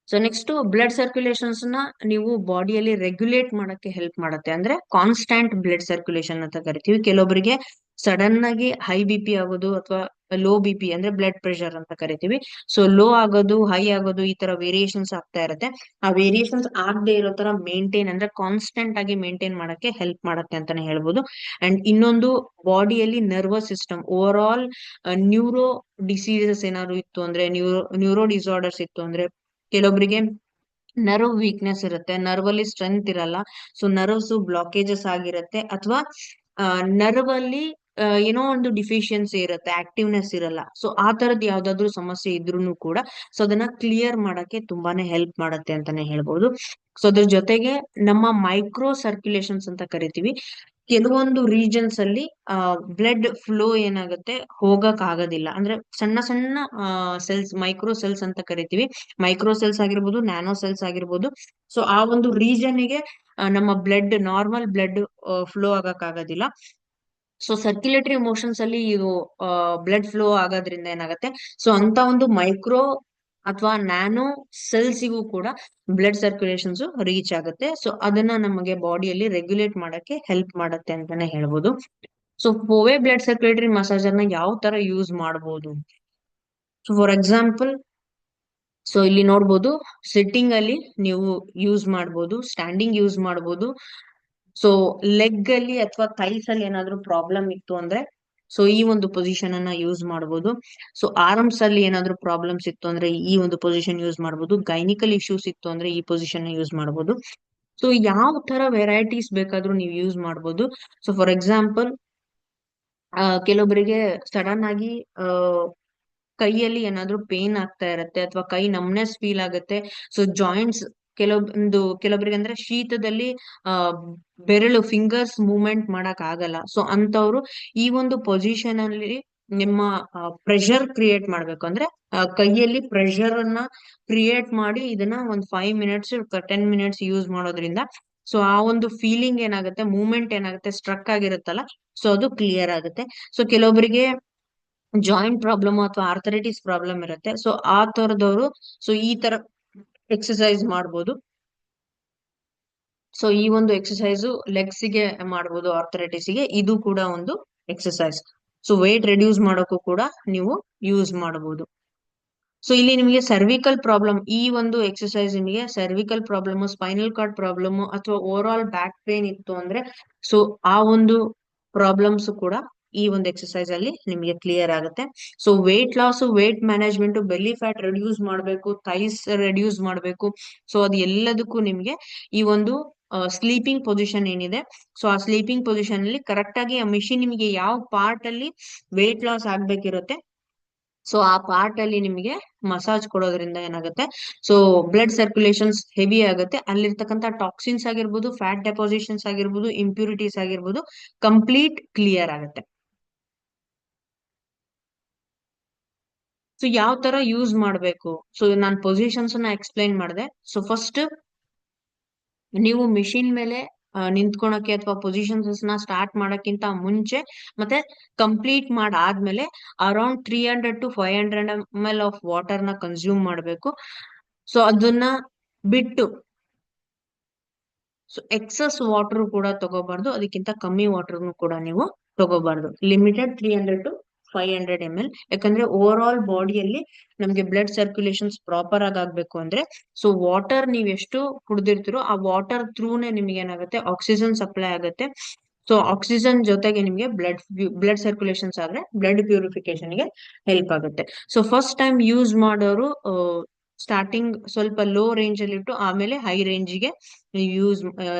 ಸೊ ನೆಕ್ಸ್ಟ್ ಬ್ಲಡ್ ಸರ್ಕ್ಯುಲೇಷನ್ಸ್ ನ ನೀವು ಬಾಡಿಯಲ್ಲಿ ರೆಗ್ಯುಲೇಟ್ ಮಾಡಕ್ಕೆ ಹೆಲ್ಪ್ ಮಾಡುತ್ತೆ. ಅಂದ್ರೆ ಕಾನ್ಸ್ಟಾಂಟ್ ಬ್ಲಡ್ ಸರ್ಕ್ಯುಲೇಷನ್ ಅಂತ ಕರಿತೀವಿ. ಕೆಲವೊಬ್ಬರಿಗೆ ಸಡನ್ ಆಗಿ ಹೈ ಬಿ ಪಿ ಆಗೋದು ಅಥವಾ ಲೋ ಬಿ ಪಿ ಅಂದ್ರೆ ಬ್ಲಡ್ ಪ್ರೆಷರ್ ಅಂತ ಕರಿತೀವಿ. ಸೊ ಲೋ ಆಗೋದು, ಹೈ ಆಗೋದು, ಈ ತರ ವೇರಿಯೇಷನ್ಸ್ ಆಗ್ತಾ ಇರುತ್ತೆ. ಆ ವೇರಿಯೇಷನ್ಸ್ ಆಗದೆ ಇರೋ ತರ ಮೇಂಟೈನ್ ಅಂದ್ರೆ ಕಾನ್ಸ್ಟೆಂಟ್ ಆಗಿ ಮೇಂಟೈನ್ ಮಾಡಕ್ಕೆ ಹೆಲ್ಪ್ ಮಾಡುತ್ತೆ ಅಂತಾನೆ ಹೇಳ್ಬೋದು. ಅಂಡ್ ಇನ್ನೊಂದು, ಬಾಡಿಯಲ್ಲಿ nervous system over all neuro diseases ಏನಾದ್ರು ಇತ್ತು ಅಂದ್ರೆ, ನ್ಯೂರೋ ಡಿಸಾರ್ಡರ್ಸ್ ಇತ್ತು ಅಂದ್ರೆ, ಕೆಲವೊಬ್ಬರಿಗೆ ನರ್ವ್ ವೀಕ್ನೆಸ್ ಇರುತ್ತೆ, ನರ್ವ್ ಅಲ್ಲಿ ಸ್ಟ್ರೆಂತ್ ಇರಲ್ಲ, ಸೊ ನರ್ವ್ಸ್ ಬ್ಲಾಕೇಜಸ್ ಆಗಿರುತ್ತೆ, ಅಥವಾ ನರ್ವ್ ಅಲ್ಲಿ ಏನೋ ಒಂದು ಡಿಫಿಷಿಯನ್ಸಿ ಇರುತ್ತೆ, ಆಕ್ಟಿವ್ನೆಸ್ ಇರಲ್ಲ. ಸೊ ಆ ತರದ್ ಯಾವ್ದಾದ್ರು ಸಮಸ್ಯೆ ಇದ್ರೂನು ಕೂಡ ಸೊ ಅದನ್ನ ಕ್ಲಿಯರ್ ಮಾಡಕ್ಕೆ ತುಂಬಾನೇ ಹೆಲ್ಪ್ ಮಾಡುತ್ತೆ ಅಂತಾನೆ ಹೇಳ್ಬೋದು. ಸೊ ಅದ್ರ ಜೊತೆಗೆ ನಮ್ಮ ಮೈಕ್ರೋ ಸರ್ಕ್ಯುಲೇಷನ್ಸ್ ಅಂತ ಕರಿತೀವಿ. ಕೆಲವೊಂದು ರೀಜನ್ಸ್ ಅಲ್ಲಿ ಬ್ಲಡ್ ಫ್ಲೋ ಏನಾಗುತ್ತೆ ಹೋಗಕ್ ಆಗೋದಿಲ್ಲ. ಅಂದ್ರೆ ಸಣ್ಣ ಸಣ್ಣ ಸೆಲ್ಸ್, ಮೈಕ್ರೋ ಸೆಲ್ಸ್ ಅಂತ ಕರಿತೀವಿ. ಮೈಕ್ರೋ ಸೆಲ್ಸ್ ಆಗಿರ್ಬೋದು, ನ್ಯಾನೋ ಸೆಲ್ಸ್ ಆಗಿರ್ಬೋದು. ಸೊ ಆ ಒಂದು ರೀಜನ್ ಗೆ ನಮ್ಮ ಬ್ಲಡ್, ನಾರ್ಮಲ್ ಬ್ಲಡ್ ಫ್ಲೋ ಆಗಕ್ ಆಗೋದಿಲ್ಲ. ಸೊ ಸರ್ಕ್ಯುಲೇಟರಿ ಮೋಷನ್ಸ್ ಅಲ್ಲಿ ಇದು ಬ್ಲಡ್ ಫ್ಲೋ ಆಗೋದ್ರಿಂದ ಏನಾಗುತ್ತೆ, ಸೊ ಅಂತ ಒಂದು ಮೈಕ್ರೋ ಅಥವಾ ನ್ಯಾನೋ ಸೆಲ್ಸಿಗೂ ಕೂಡ ಬ್ಲಡ್ ಸರ್ಕ್ಯುಲೇಷನ್ಸ್ ರೀಚ್ ಆಗುತ್ತೆ. ಸೊ ಅದನ್ನ ನಮಗೆ ಬಾಡಿಯಲ್ಲಿ ರೆಗ್ಯುಲೇಟ್ ಮಾಡಕ್ಕೆ ಹೆಲ್ಪ್ ಮಾಡುತ್ತೆ ಅಂತಾನೆ ಹೇಳ್ಬೋದು. ಸೊ ಫೋವೆ ಬ್ಲಡ್ ಸರ್ಕ್ಯುಲೇಟರಿ ಮಸಾಜರ್ ನ ಯಾವ ತರ ಯೂಸ್ ಮಾಡಬಹುದು? ಸೊ ಫಾರ್ ಎಕ್ಸಾಂಪಲ್, ಸೊ ಇಲ್ಲಿ ನೋಡ್ಬೋದು, ಸಿಟ್ಟಿಂಗ್ ಅಲ್ಲಿ ನೀವು ಯೂಸ್ ಮಾಡ್ಬೋದು, ಸ್ಟ್ಯಾಂಡಿಂಗ್ ಯೂಸ್ ಮಾಡ್ಬೋದು. ಸೊ ಲೆಗ್ ಅಲ್ಲಿ ಅಥವಾ ಥೈಸ್ ಅಲ್ಲಿ ಏನಾದ್ರೂ ಪ್ರಾಬ್ಲಮ್ ಇತ್ತು ಅಂದ್ರೆ ಸೊ ಈ ಒಂದು ಪೊಸಿಷನ್ ಅನ್ನ ಯೂಸ್ ಮಾಡಬಹುದು. ಸೊ ಆರ್ಮ್ಸ್ ಅಲ್ಲಿ ಏನಾದ್ರೂ ಪ್ರಾಬ್ಲಮ್ಸ್ ಇತ್ತು ಅಂದ್ರೆ ಈ ಒಂದು ಪೊಸಿಷನ್ ಯೂಸ್ ಮಾಡಬಹುದು. ಗೈನಿಕಲ್ ಇಶ್ಯೂಸ್ ಇತ್ತು ಅಂದ್ರೆ ಈ ಪೊಸಿಷನ್ ಯೂಸ್ ಮಾಡಬಹುದು. ಸೊ ಯಾವ ತರ ವೆರೈಟೀಸ್ ಬೇಕಾದ್ರೂ ನೀವು ಯೂಸ್ ಮಾಡಬಹುದು. ಸೊ ಫಾರ್ ಎಕ್ಸಾಂಪಲ್, ಕೆಲವೊಬ್ಬರಿಗೆ ಸಡನ್ ಆಗಿ ಕೈಯಲ್ಲಿ ಏನಾದ್ರೂ ಪೇನ್ ಆಗ್ತಾ ಇರತ್ತೆ ಅಥವಾ ಕೈ ನಮ್ನೆಸ್ ಫೀಲ್ ಆಗುತ್ತೆ. ಸೊ ಜಾಯಿಂಟ್ಸ್, ಕೆಲವೊಬ್ಬರಿಗೆ ಅಂದ್ರೆ ಶೀತದಲ್ಲಿ ಆ ಬೆರಳು, ಫಿಂಗರ್ಸ್ ಮೂವ್ಮೆಂಟ್ ಮಾಡಕ್ ಆಗಲ್ಲ. ಸೊ ಅಂತವ್ರು ಈ ಒಂದು ಪೊಸಿಷನ್ ಅಲ್ಲಿ ನಿಮ್ಮ ಪ್ರೆಷರ್ ಕ್ರಿಯೇಟ್ ಮಾಡ್ಬೇಕು. ಅಂದ್ರೆ ಕೈಯಲ್ಲಿ ಪ್ರೆಷರ್ ಅನ್ನ ಕ್ರಿಯೇಟ್ ಮಾಡಿ ಇದನ್ನ ಒಂದ್ 5 ಮಿನಿಟ್ಸ್ 10 ಮಿನಿಟ್ಸ್ ಯೂಸ್ ಮಾಡೋದ್ರಿಂದ ಸೊ ಆ ಒಂದು ಫೀಲಿಂಗ್ ಏನಾಗುತ್ತೆ, ಮೂವ್ಮೆಂಟ್ ಏನಾಗುತ್ತೆ, ಸ್ಟ್ರಕ್ ಆಗಿರುತ್ತಲ್ಲ, ಸೊ ಅದು ಕ್ಲಿಯರ್ ಆಗುತ್ತೆ. ಸೊ ಕೆಲವೊಬ್ಬರಿಗೆ ಜಾಯಿಂಟ್ ಪ್ರಾಬ್ಲಮ್ ಅಥವಾ ಆರ್ಥರೈಟಿಸ್ ಪ್ರಾಬ್ಲಮ್ ಇರುತ್ತೆ. ಸೊ ಆ ತರದವರು ಸೊ ಈ ತರ ಎಕ್ಸಸೈಸ್ ಮಾಡ್ಬೋದು. ಸೊ ಈ ಒಂದು ಎಕ್ಸಸೈಸ್ ಲೆಗ್ಸ್ ಗೆ ಮಾಡ್ಬೋದು, ಆರ್ಥರೈಟಿಸ್ ಗೆ ಇದು ಕೂಡ ಒಂದು ಎಕ್ಸಸೈಸ್. ಸೊ ವೇಟ್ ರೆಡ್ಯೂಸ್ ಮಾಡೋಕ್ಕೂ ಕೂಡ ನೀವು ಯೂಸ್ ಮಾಡಬಹುದು. ಸೊ ಇಲ್ಲಿ ನಿಮಗೆ ಸರ್ವಿಕಲ್ ಪ್ರಾಬ್ಲಮ್, ಈ ಒಂದು ಎಕ್ಸಸೈಸ್ ನಿಮಗೆ cervical problem, spinal cord problem ಅಥವಾ ಓವರ್ ಆಲ್ ಬ್ಯಾಕ್ ಪೇನ್ ಇತ್ತು ಅಂದ್ರೆ, ಸೊ ಆ ಒಂದು ಪ್ರಾಬ್ಲಮ್ಸ್ ಕೂಡ ಈ ಒಂದು ಎಕ್ಸಸೈಸ್ ಅಲ್ಲಿ ನಿಮಗೆ ಕ್ಲಿಯರ್ ಆಗುತ್ತೆ. So weight loss, weight management, belly fat reduce ಮಾಡಬೇಕು, ಥೈಸ್ ರೆಡ್ಯೂಸ್ ಮಾಡಬೇಕು. ಸೊ ಅದು ಎಲ್ಲದಕ್ಕೂ ನಿಮ್ಗೆ ಈ ಒಂದು ಸ್ಲೀಪಿಂಗ್ ಪೊಸಿಷನ್ ಏನಿದೆ, ಸೊ ಆ ಸ್ಲೀಪಿಂಗ್ ಪೊಸಿಷನ್ ಅಲ್ಲಿ ಕರೆಕ್ಟ್ ಆಗಿ ಆ ಮಿಷಿನ್ ನಿಮಗೆ ಯಾವ ಪಾರ್ಟ್ ಅಲ್ಲಿ ವೇಟ್ ಲಾಸ್ ಆಗ್ಬೇಕಿರುತ್ತೆ, ಸೊ ಆ ಪಾರ್ಟ್ ಅಲ್ಲಿ ನಿಮಗೆ ಮಸಾಜ್ ಕೊಡೋದ್ರಿಂದ ಏನಾಗುತ್ತೆ, ಸೊ ಬ್ಲಡ್ ಸರ್ಕ್ಯುಲೇಷನ್ಸ್ ಹೆವಿ ಆಗುತ್ತೆ. ಅಲ್ಲಿರ್ತಕ್ಕಂಥ ಟಾಕ್ಸಿನ್ಸ್ ಆಗಿರ್ಬೋದು, ಫ್ಯಾಟ್ ಡೆಪಾಸಿಷನ್ಸ್ ಆಗಿರ್ಬೋದು, ಇಂಪ್ಯೂರಿಟೀಸ್ ಆಗಿರ್ಬೋದು, ಕಂಪ್ಲೀಟ್ ಕ್ಲಿಯರ್ ಆಗುತ್ತೆ. ಸೊ ಯಾವ ತರ ಯೂಸ್ ಮಾಡಬೇಕು, ಸೊ ನಾನು ಪೊಸಿಷನ್ಸ್ ನ ಎಕ್ಸ್ಪ್ಲೈನ್ ಮಾಡಿದೆ. ಸೊ ಫಸ್ಟ್ ನೀವು ಮಿಷಿನ್ ಮೇಲೆ ನಿಂತ್ಕೊಳಕ್ಕೆ ಅಥವಾ ಪೊಸಿಷನ್ಸ್ ನ ಸ್ಟಾರ್ಟ್ ಮಾಡಕ್ಕಿಂತ ಮುಂಚೆ ಮತ್ತೆ ಕಂಪ್ಲೀಟ್ ಮಾಡಾದ್ಮೇಲೆ around 300 to 500 ml of water ನ ಕನ್ಸ್ಯೂಮ್ ಮಾಡಬೇಕು. ಸೊ ಅದನ್ನ ಬಿಟ್ಟು ಸೊ ಎಕ್ಸಸ್ ವಾಟರ್ ಕೂಡ ತಗೋಬಾರ್ದು, ಅದಕ್ಕಿಂತ ಕಮ್ಮಿ ವಾಟರ್ ಕೂಡ ನೀವು ತಗೋಬಾರ್ದು. Limited 300 to 500 ml. ಯಾಕಂದ್ರೆ ಓವರ್ ಆಲ್ ಬಾಡಿಯಲ್ಲಿ ನಮ್ಗೆ ಬ್ಲಡ್ ಸರ್ಕ್ಯುಲೇಷನ್ಸ್ ಪ್ರಾಪರ್ ಆಗಿ ಆಗ್ಬೇಕು ಅಂದ್ರೆ, ಸೊ ವಾಟರ್ ನೀವ್ ಎಷ್ಟು ಕುಡ್ದಿರ್ತೀರೋ ಆ ವಾಟರ್ ಥ್ರೂನೇ ನಿಮ್ಗೆ ಏನಾಗುತ್ತೆ, ಆಕ್ಸಿಜನ್ ಸಪ್ಲೈ ಆಗುತ್ತೆ. ಸೊ ಆಕ್ಸಿಜನ್ ಜೊತೆಗೆ ನಿಮ್ಗೆ ಬ್ಲಡ್ ಸರ್ಕ್ಯುಲೇಷನ್ಸ್ ಆದ್ರೆ ಬ್ಲಡ್ ಪ್ಯೂರಿಫಿಕೇಶನ್ ಗೆ ಹೆಲ್ಪ್ ಆಗುತ್ತೆ. ಸೊ ಫಸ್ಟ್ ಟೈಮ್ ಯೂಸ್ ಮಾಡೋರು ಸ್ಟಾರ್ಟಿಂಗ್ ಸ್ವಲ್ಪ ಲೋ ರೇಂಜ್ ಅಲ್ಲಿ ಇಟ್ಟು ಆಮೇಲೆ ಹೈ ರೇಂಜಿಗೆ ಯೂಸ್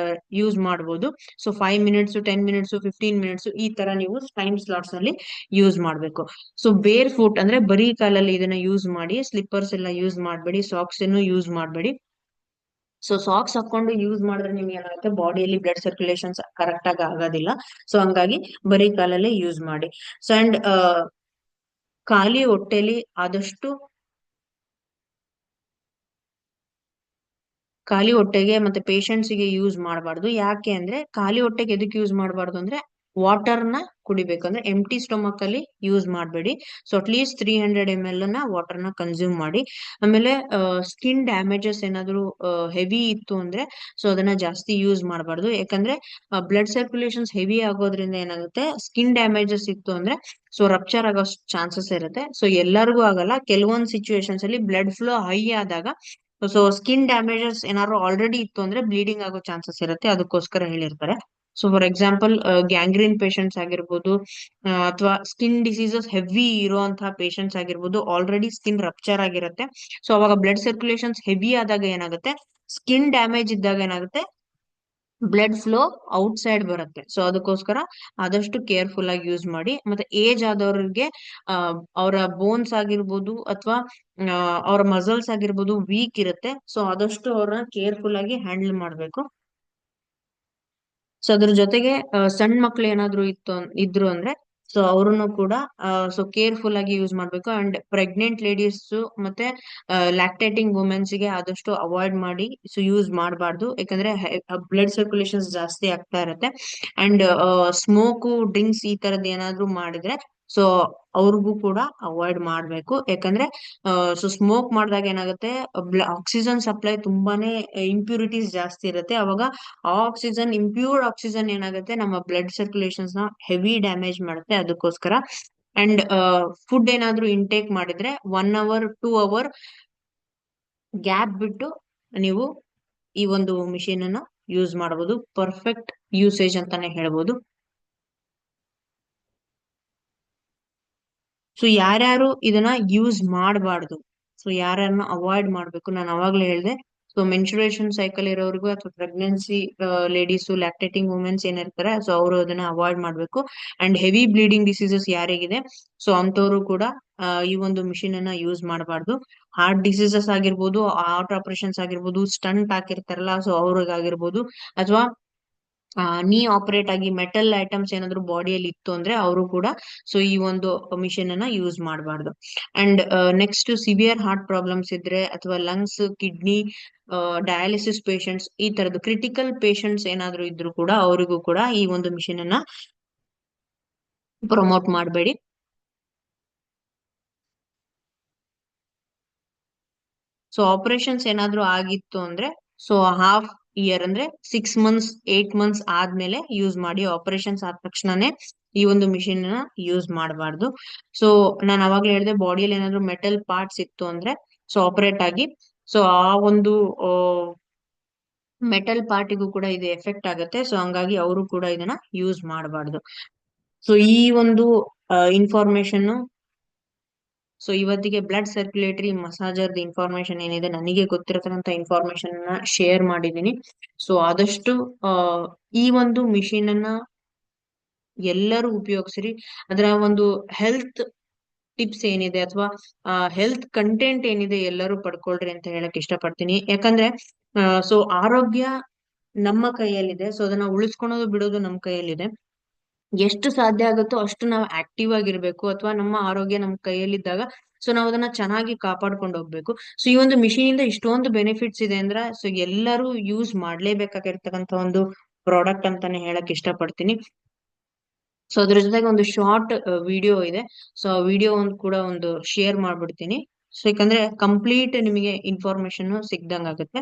ಯೂಸ್ ಮಾಡಬಹುದು. ಸೊ 5 minutes, 10 minutes, 15 minutes ಈ ತರ ನೀವು ಟೈಮ್ ಸ್ಲಾಟ್ಸ್ ಅಲ್ಲಿ ಯೂಸ್ ಮಾಡ್ಬೇಕು. ಸೊ ಬೇರ್ ಫುಟ್ ಅಂದ್ರೆ ಬರೀ ಕಾಲಲ್ಲಿ ಇದನ್ನ ಯೂಸ್ ಮಾಡಿ, ಸ್ಲಿಪ್ಪರ್ಸ್ ಎಲ್ಲ ಯೂಸ್ ಮಾಡಬೇಡಿ, ಸಾಕ್ಸ್ ಅನ್ನು ಯೂಸ್ ಮಾಡಬೇಡಿ. ಸೊ ಸಾಕ್ಸ್ ಹಾಕೊಂಡು ಯೂಸ್ ಮಾಡಿದ್ರೆ ನಿಮ್ಗೆ ಏನಾಗುತ್ತೆ, ಬಾಡಿಯಲ್ಲಿ ಬ್ಲಡ್ ಸರ್ಕ್ಯುಲೇಷನ್ಸ್ ಕರೆಕ್ಟ್ ಆಗಿ ಆಗೋದಿಲ್ಲ. ಸೊ ಹಂಗಾಗಿ ಬರೀ ಕಾಲಲ್ಲೇ ಯೂಸ್ ಮಾಡಿ. ಸೊ ಅಂಡ್ ಖಾಲಿ ಹೊಟ್ಟೆಲಿ ಆದಷ್ಟು ಖಾಲಿ ಹೊಟ್ಟೆಗೆ ಮತ್ತೆ ಪೇಷಂಟ್ಸ್ ಗೆ ಯೂಸ್ ಮಾಡಬಾರ್ದು. ಯಾಕೆ ಅಂದ್ರೆ ಖಾಲಿ ಹೊಟ್ಟೆಗೆ ಎದಕ್ಕೆ ಯೂಸ್ ಮಾಡಬಾರ್ದು ಅಂದ್ರೆ, ವಾಟರ್ ನ ಕುಡಿಬೇಕು. ಅಂದ್ರೆ ಎಂಟಿ ಸ್ಟೊಮಕ್ ಅಲ್ಲಿ ಯೂಸ್ ಮಾಡಬೇಡಿ. ಸೊ ಅಟ್ಲೀಸ್ಟ್ 300 ml ನ ವಾಟರ್ ನ ಕನ್ಸ್ಯೂಮ್ ಮಾಡಿ. ಆಮೇಲೆ ಸ್ಕಿನ್ ಡ್ಯಾಮೇಜಸ್ ಏನಾದ್ರು ಹೆವಿ ಇತ್ತು ಅಂದ್ರೆ, ಸೊ ಅದನ್ನ ಜಾಸ್ತಿ ಯೂಸ್ ಮಾಡಬಾರ್ದು. ಯಾಕಂದ್ರೆ ಬ್ಲಡ್ ಸರ್ಕ್ಯುಲೇಷನ್ಸ್ ಹೆವಿ ಆಗೋದ್ರಿಂದ ಏನಾಗುತ್ತೆ, ಸ್ಕಿನ್ ಡ್ಯಾಮೇಜಸ್ ಇತ್ತು ಅಂದ್ರೆ ಸೊ ರಪ್ಚರ್ ಆಗೋ ಚಾನ್ಸಸ್ ಇರುತ್ತೆ. ಸೊ ಎಲ್ಲರಿಗೂ ಆಗಲ್ಲ, ಕೆಲವೊಂದು ಸಿಚುವೇಶನ್ಸ್ ಅಲ್ಲಿ ಬ್ಲಡ್ ಫ್ಲೋ ಹೈ ಆದಾಗ ಸೊ ಸ್ಕಿನ್ ಡ್ಯಾಮೇಜಸ್ ಏನಾದ್ರು ಆಲ್ರೆಡಿ ಇತ್ತು ಅಂದ್ರೆ ಬ್ಲೀಡಿಂಗ್ ಆಗೋ ಚಾನ್ಸಸ್ ಇರುತ್ತೆ, ಅದಕ್ಕೋಸ್ಕರ ಹೇಳಿರ್ತಾರೆ. So for example gangrene patients ಆಗಿರ್ಬೋದು, ಅಥವಾ ಸ್ಕಿನ್ ಡಿಸೀಸಸ್ ಹೆವಿ ಇರುವಂತಹ ಪೇಷಂಟ್ಸ್ ಆಗಿರ್ಬೋದು, ಆಲ್ರೆಡಿ ಸ್ಕಿನ್ ರಪ್ಚರ್ ಆಗಿರುತ್ತೆ. ಸೊ ಅವಾಗ ಬ್ಲಡ್ ಸರ್ಕ್ಯುಲೇಷನ್ಸ್ ಹೆವಿ ಆದಾಗ ಏನಾಗುತ್ತೆ, ಸ್ಕಿನ್ ಡ್ಯಾಮೇಜ್ ಇದ್ದಾಗ ಏನಾಗುತ್ತೆ, ಬ್ಲಡ್ ಫ್ಲೋ ಔಟ್ ಸೈಡ್ ಬರುತ್ತೆ. ಸೊ ಅದಕ್ಕೋಸ್ಕರ ಆದಷ್ಟು ಕೇರ್ಫುಲ್ ಆಗಿ ಯೂಸ್ ಮಾಡಿ. ಮತ್ತೆ ಏಜ್ ಆದವ್ರಿಗೆ ಅವರ ಬೋನ್ಸ್ ಆಗಿರ್ಬೋದು ಅಥವಾ ಅವರ ಮಸಲ್ಸ್ ಆಗಿರ್ಬೋದು ವೀಕ್ ಇರುತ್ತೆ. ಸೊ ಆದಷ್ಟು ಅವ್ರನ್ನ ಕೇರ್ಫುಲ್ ಆಗಿ ಹ್ಯಾಂಡಲ್ ಮಾಡ್ಬೇಕು. ಸೊ ಅದ್ರ ಜೊತೆಗೆ ಸಣ್ಣ ಮಕ್ಳು ಏನಾದ್ರು ಇದ್ರು ಅಂದ್ರೆ ಸೊ ಅವ್ರನ್ನು ಕೂಡ ಸೊ ಕೇರ್ಫುಲ್ ಆಗಿ ಯೂಸ್ ಮಾಡ್ಬೇಕು. ಅಂಡ್ ಪ್ರೆಗ್ನೆಂಟ್ ಲೇಡೀಸ್ ಮತ್ತೆ ಲ್ಯಾಕ್ಟೇಟಿಂಗ್ ವುಮೆನ್ಸ್ ಗೆ ಆದಷ್ಟು ಅವಾಯ್ಡ್ ಮಾಡಿ, ಸೊ ಯೂಸ್ ಮಾಡಬಾರ್ದು. ಯಾಕಂದ್ರೆ ಬ್ಲಡ್ ಸರ್ಕ್ಯುಲೇಷನ್ಸ್ ಜಾಸ್ತಿ ಆಗ್ತಾ ಇರುತ್ತೆ. ಅಂಡ್ ಸ್ಮೋಕು, ಡ್ರಿಂಕ್ಸ್ ಈ ತರದ್ ಏನಾದ್ರು ಮಾಡಿದ್ರೆ ಸೊ ಅವ್ರಿಗೂ ಕೂಡ ಅವಾಯ್ಡ್ ಮಾಡ್ಬೇಕು. ಯಾಕಂದ್ರೆ ಸೊ ಸ್ಮೋಕ್ ಮಾಡಿದಾಗ ಏನಾಗುತ್ತೆ, ಆಕ್ಸಿಜನ್ ಸಪ್ಲೈ ತುಂಬಾನೇ ಇಂಪ್ಯೂರಿಟೀಸ್ ಜಾಸ್ತಿ ಇರುತ್ತೆ. ಅವಾಗ ಆ ಆಕ್ಸಿಜನ್, ಇಂಪ್ಯೂರ್ಡ್ ಆಕ್ಸಿಜನ್ ಏನಾಗುತ್ತೆ, ನಮ್ಮ ಬ್ಲಡ್ ಸರ್ಕ್ಯುಲೇಷನ್ಸ್ ನ ಹೆವಿ ಡ್ಯಾಮೇಜ್ ಮಾಡುತ್ತೆ. ಅದಕ್ಕೋಸ್ಕರ ಅಂಡ್ ಫುಡ್ ಏನಾದ್ರು ಇಂಟೇಕ್ ಮಾಡಿದ್ರೆ 1 hour 2 hour ಗ್ಯಾಪ್ ಬಿಟ್ಟು ನೀವು ಈ ಒಂದು ಮಿಷಿನ್ ಅನ್ನ ಯೂಸ್ ಮಾಡಬಹುದು. ಪರ್ಫೆಕ್ಟ್ ಯೂಸೇಜ್ ಅಂತಾನೆ ಹೇಳ್ಬೋದು. ಸೊ ಯಾರ್ಯಾರು ಇದನ್ನ ಯೂಸ್ ಮಾಡಬಾರ್ದು, ಸೊ ಯಾರ್ಯಾರನ್ನ ಅವಾಯ್ಡ್ ಮಾಡ್ಬೇಕು, ನಾನು ಅವಾಗ್ಲೇ ಹೇಳ್ದೆ. ಸೊ ಮೆನ್ಸುರೇಷನ್ ಸೈಕಲ್ ಇರೋರ್ಗು ಅಥವಾ ಪ್ರೆಗ್ನೆನ್ಸಿ ಲೇಡೀಸ್, ಲ್ಯಾಕ್ಟೇಟಿಂಗ್ ವುಮೆನ್ಸ್ ಏನಿರ್ತಾರೆ ಸೊ ಅವರು ಅದನ್ನ ಅವಾಯ್ಡ್ ಮಾಡ್ಬೇಕು. ಅಂಡ್ ಹೆವಿ ಬ್ಲೀಡಿಂಗ್ ಡಿಸೀಸಸ್ ಯಾರಿಗಿದೆ ಸೊ ಅಂತವ್ರು ಕೂಡ ಈ ಒಂದು ಮಿಷಿನ್ ಅನ್ನ ಯೂಸ್ ಮಾಡಬಾರ್ದು. ಹಾರ್ಟ್ ಡಿಸೀಸಸ್ ಆಗಿರ್ಬೋದು, ಹಾರ್ಟ್ ಆಪರೇಷನ್ಸ್ ಆಗಿರ್ಬೋದು, ಸ್ಟಂಟ್ ಹಾಕಿರ್ತಾರಲ್ಲ ಸೊ ಅವ್ರಿಗಾಗಿರ್ಬೋದು, ಅಥವಾ ನೀ ಆಪರೇಟ್ ಆಗಿ ಮೆಟಲ್ ಐಟಮ್ಸ್ ಏನಾದ್ರು ಬಾಡಿಯಲ್ಲಿ ಇತ್ತು ಅಂದ್ರೆ ಅವರು ಕೂಡ ಸೊ ಈ ಒಂದು ಮಿಷಿನ್ ಅನ್ನ ಯೂಸ್ ಮಾಡಬಾರ್ದು. And next severe heart problems ಇದ್ರೆ ಅಥವಾ ಲಂಗ್ಸ್, ಕಿಡ್ನಿ, ಡಯಾಲಿಸಿಸ್ ಪೇಷಂಟ್ಸ್, ಈ ತರದ್ದು ಕ್ರಿಟಿಕಲ್ ಪೇಷಂಟ್ಸ್ ಏನಾದ್ರು ಇದ್ರು ಕೂಡ ಅವರಿಗೂ ಕೂಡ ಈ ಒಂದು ಮಿಷಿನ್ ಅನ್ನ ಪ್ರಮೋಟ್ ಮಾಡಬೇಡಿ. ಸೊ ಆಪರೇಷನ್ಸ್ ಏನಾದ್ರು ಆಗಿತ್ತು ಅಂದ್ರೆ ಸೊ ಹಾಫ್ ಇಯರ್ ಅಂದ್ರೆ 6 ಮಂತ್ಸ್ 8 ಮಂತ್ಸ್ ಆದ್ಮೇಲೆ ಯೂಸ್ ಮಾಡಿ. ಆಪರೇಷನ್ಸ್ ಆದ ತಕ್ಷಣನೇ ಈ ಒಂದು ಮಿಷಿನ್ ನ ಯೂಸ್ ಮಾಡಬಾರ್ದು. ಸೊ ನಾನು ಅವಾಗ್ಲೇ ಹೇಳಿದೆ, ಬಾಡಿಯಲ್ಲಿ ಏನಾದ್ರು ಮೆಟಲ್ ಪಾರ್ಟ್ಸ್ ಇತ್ತು ಅಂದ್ರೆ ಸೊ ಆಪರೇಟ್ ಆಗಿ ಸೊ ಆ ಒಂದು ಮೆಟಲ್ ಪಾರ್ಟಿಗೂ ಕೂಡ ಇದು ಎಫೆಕ್ಟ್ ಆಗುತ್ತೆ. ಸೊ ಹಂಗಾಗಿ ಅವರು ಕೂಡ ಇದನ್ನ ಯೂಸ್ ಮಾಡಬಾರ್ದು. ಸೊ ಈ ಒಂದು ಇನ್ಫಾರ್ಮೇಶನ್, ಸೊ ಇವತ್ತಿಗೆ ಬ್ಲಡ್ ಸರ್ಕ್ಯುಲೇಟರಿ ಮಸಾಜರ್ದು ಇನ್ಫಾರ್ಮೇಶನ್ ಏನಿದೆ, ನನಗೆ ಗೊತ್ತಿರತಕ್ಕಂತ ಇನ್ಫಾರ್ಮೇಶನ್ ನ ಶೇರ್ ಮಾಡಿದೀನಿ. ಸೊ ಆದಷ್ಟು ಆ ಈ ಒಂದು ಮಿಷಿನ್ ಅನ್ನ ಎಲ್ಲರೂ ಉಪಯೋಗಿಸ್ರಿ. ಅದರ ಒಂದು ಹೆಲ್ತ್ ಟಿಪ್ಸ್ ಏನಿದೆ ಅಥವಾ ಹೆಲ್ತ್ ಕಂಟೆಂಟ್ ಏನಿದೆ ಎಲ್ಲರೂ ಪಡ್ಕೊಳ್ರಿ ಅಂತ ಹೇಳಕ್ ಇಷ್ಟಪಡ್ತೀನಿ. ಯಾಕಂದ್ರೆ ಸೊ ಆರೋಗ್ಯ ನಮ್ಮ ಕೈಯಲ್ಲಿದೆ. ಸೊ ಅದನ್ನ ಉಳಿಸ್ಕೊಳೋದು ಬಿಡೋದು ನಮ್ಮ ಕೈಯಲ್ಲಿದೆ. ಎಷ್ಟು ಸಾಧ್ಯ ಆಗುತ್ತೋ ಅಷ್ಟು ನಾವು ಆಕ್ಟಿವ್ ಆಗಿರ್ಬೇಕು, ಅಥವಾ ನಮ್ಮ ಆರೋಗ್ಯ ನಮ್ಮ ಕೈಯಲ್ಲಿದ್ದಾಗ ಸೊ ನಾವು ಅದನ್ನ ಚೆನ್ನಾಗಿ ಕಾಪಾಡ್ಕೊಂಡು ಹೋಗ್ಬೇಕು. ಸೊ ಈ ಒಂದು ಮಿಷಿನ್ ಇಂದ ಇಷ್ಟೊಂದು ಬೆನಿಫಿಟ್ಸ್ ಇದೆ ಅಂದ್ರೆ ಸೊ ಎಲ್ಲರೂ ಯೂಸ್ ಮಾಡ್ಲೇಬೇಕಾಗಿರ್ತಕ್ಕಂಥ ಒಂದು ಪ್ರಾಡಕ್ಟ್ ಅಂತಾನೆ ಹೇಳಕ್ ಇಷ್ಟಪಡ್ತೀನಿ. ಸೊ ಅದ್ರ ಜೊತೆಗೆ ಒಂದು ಶಾರ್ಟ್ ವಿಡಿಯೋ ಇದೆ. ಸೊ ಆ ವಿಡಿಯೋ ಒಂದು ಕೂಡ ಒಂದು ಶೇರ್ ಮಾಡ್ಬಿಡ್ತೀನಿ. ಸೊ ಯಾಕಂದ್ರೆ ಕಂಪ್ಲೀಟ್ ನಿಮಗೆ ಇನ್ಫಾರ್ಮೇಶನ್ ಸಿಗ್ದಂಗ್ ಆಗುತ್ತೆ.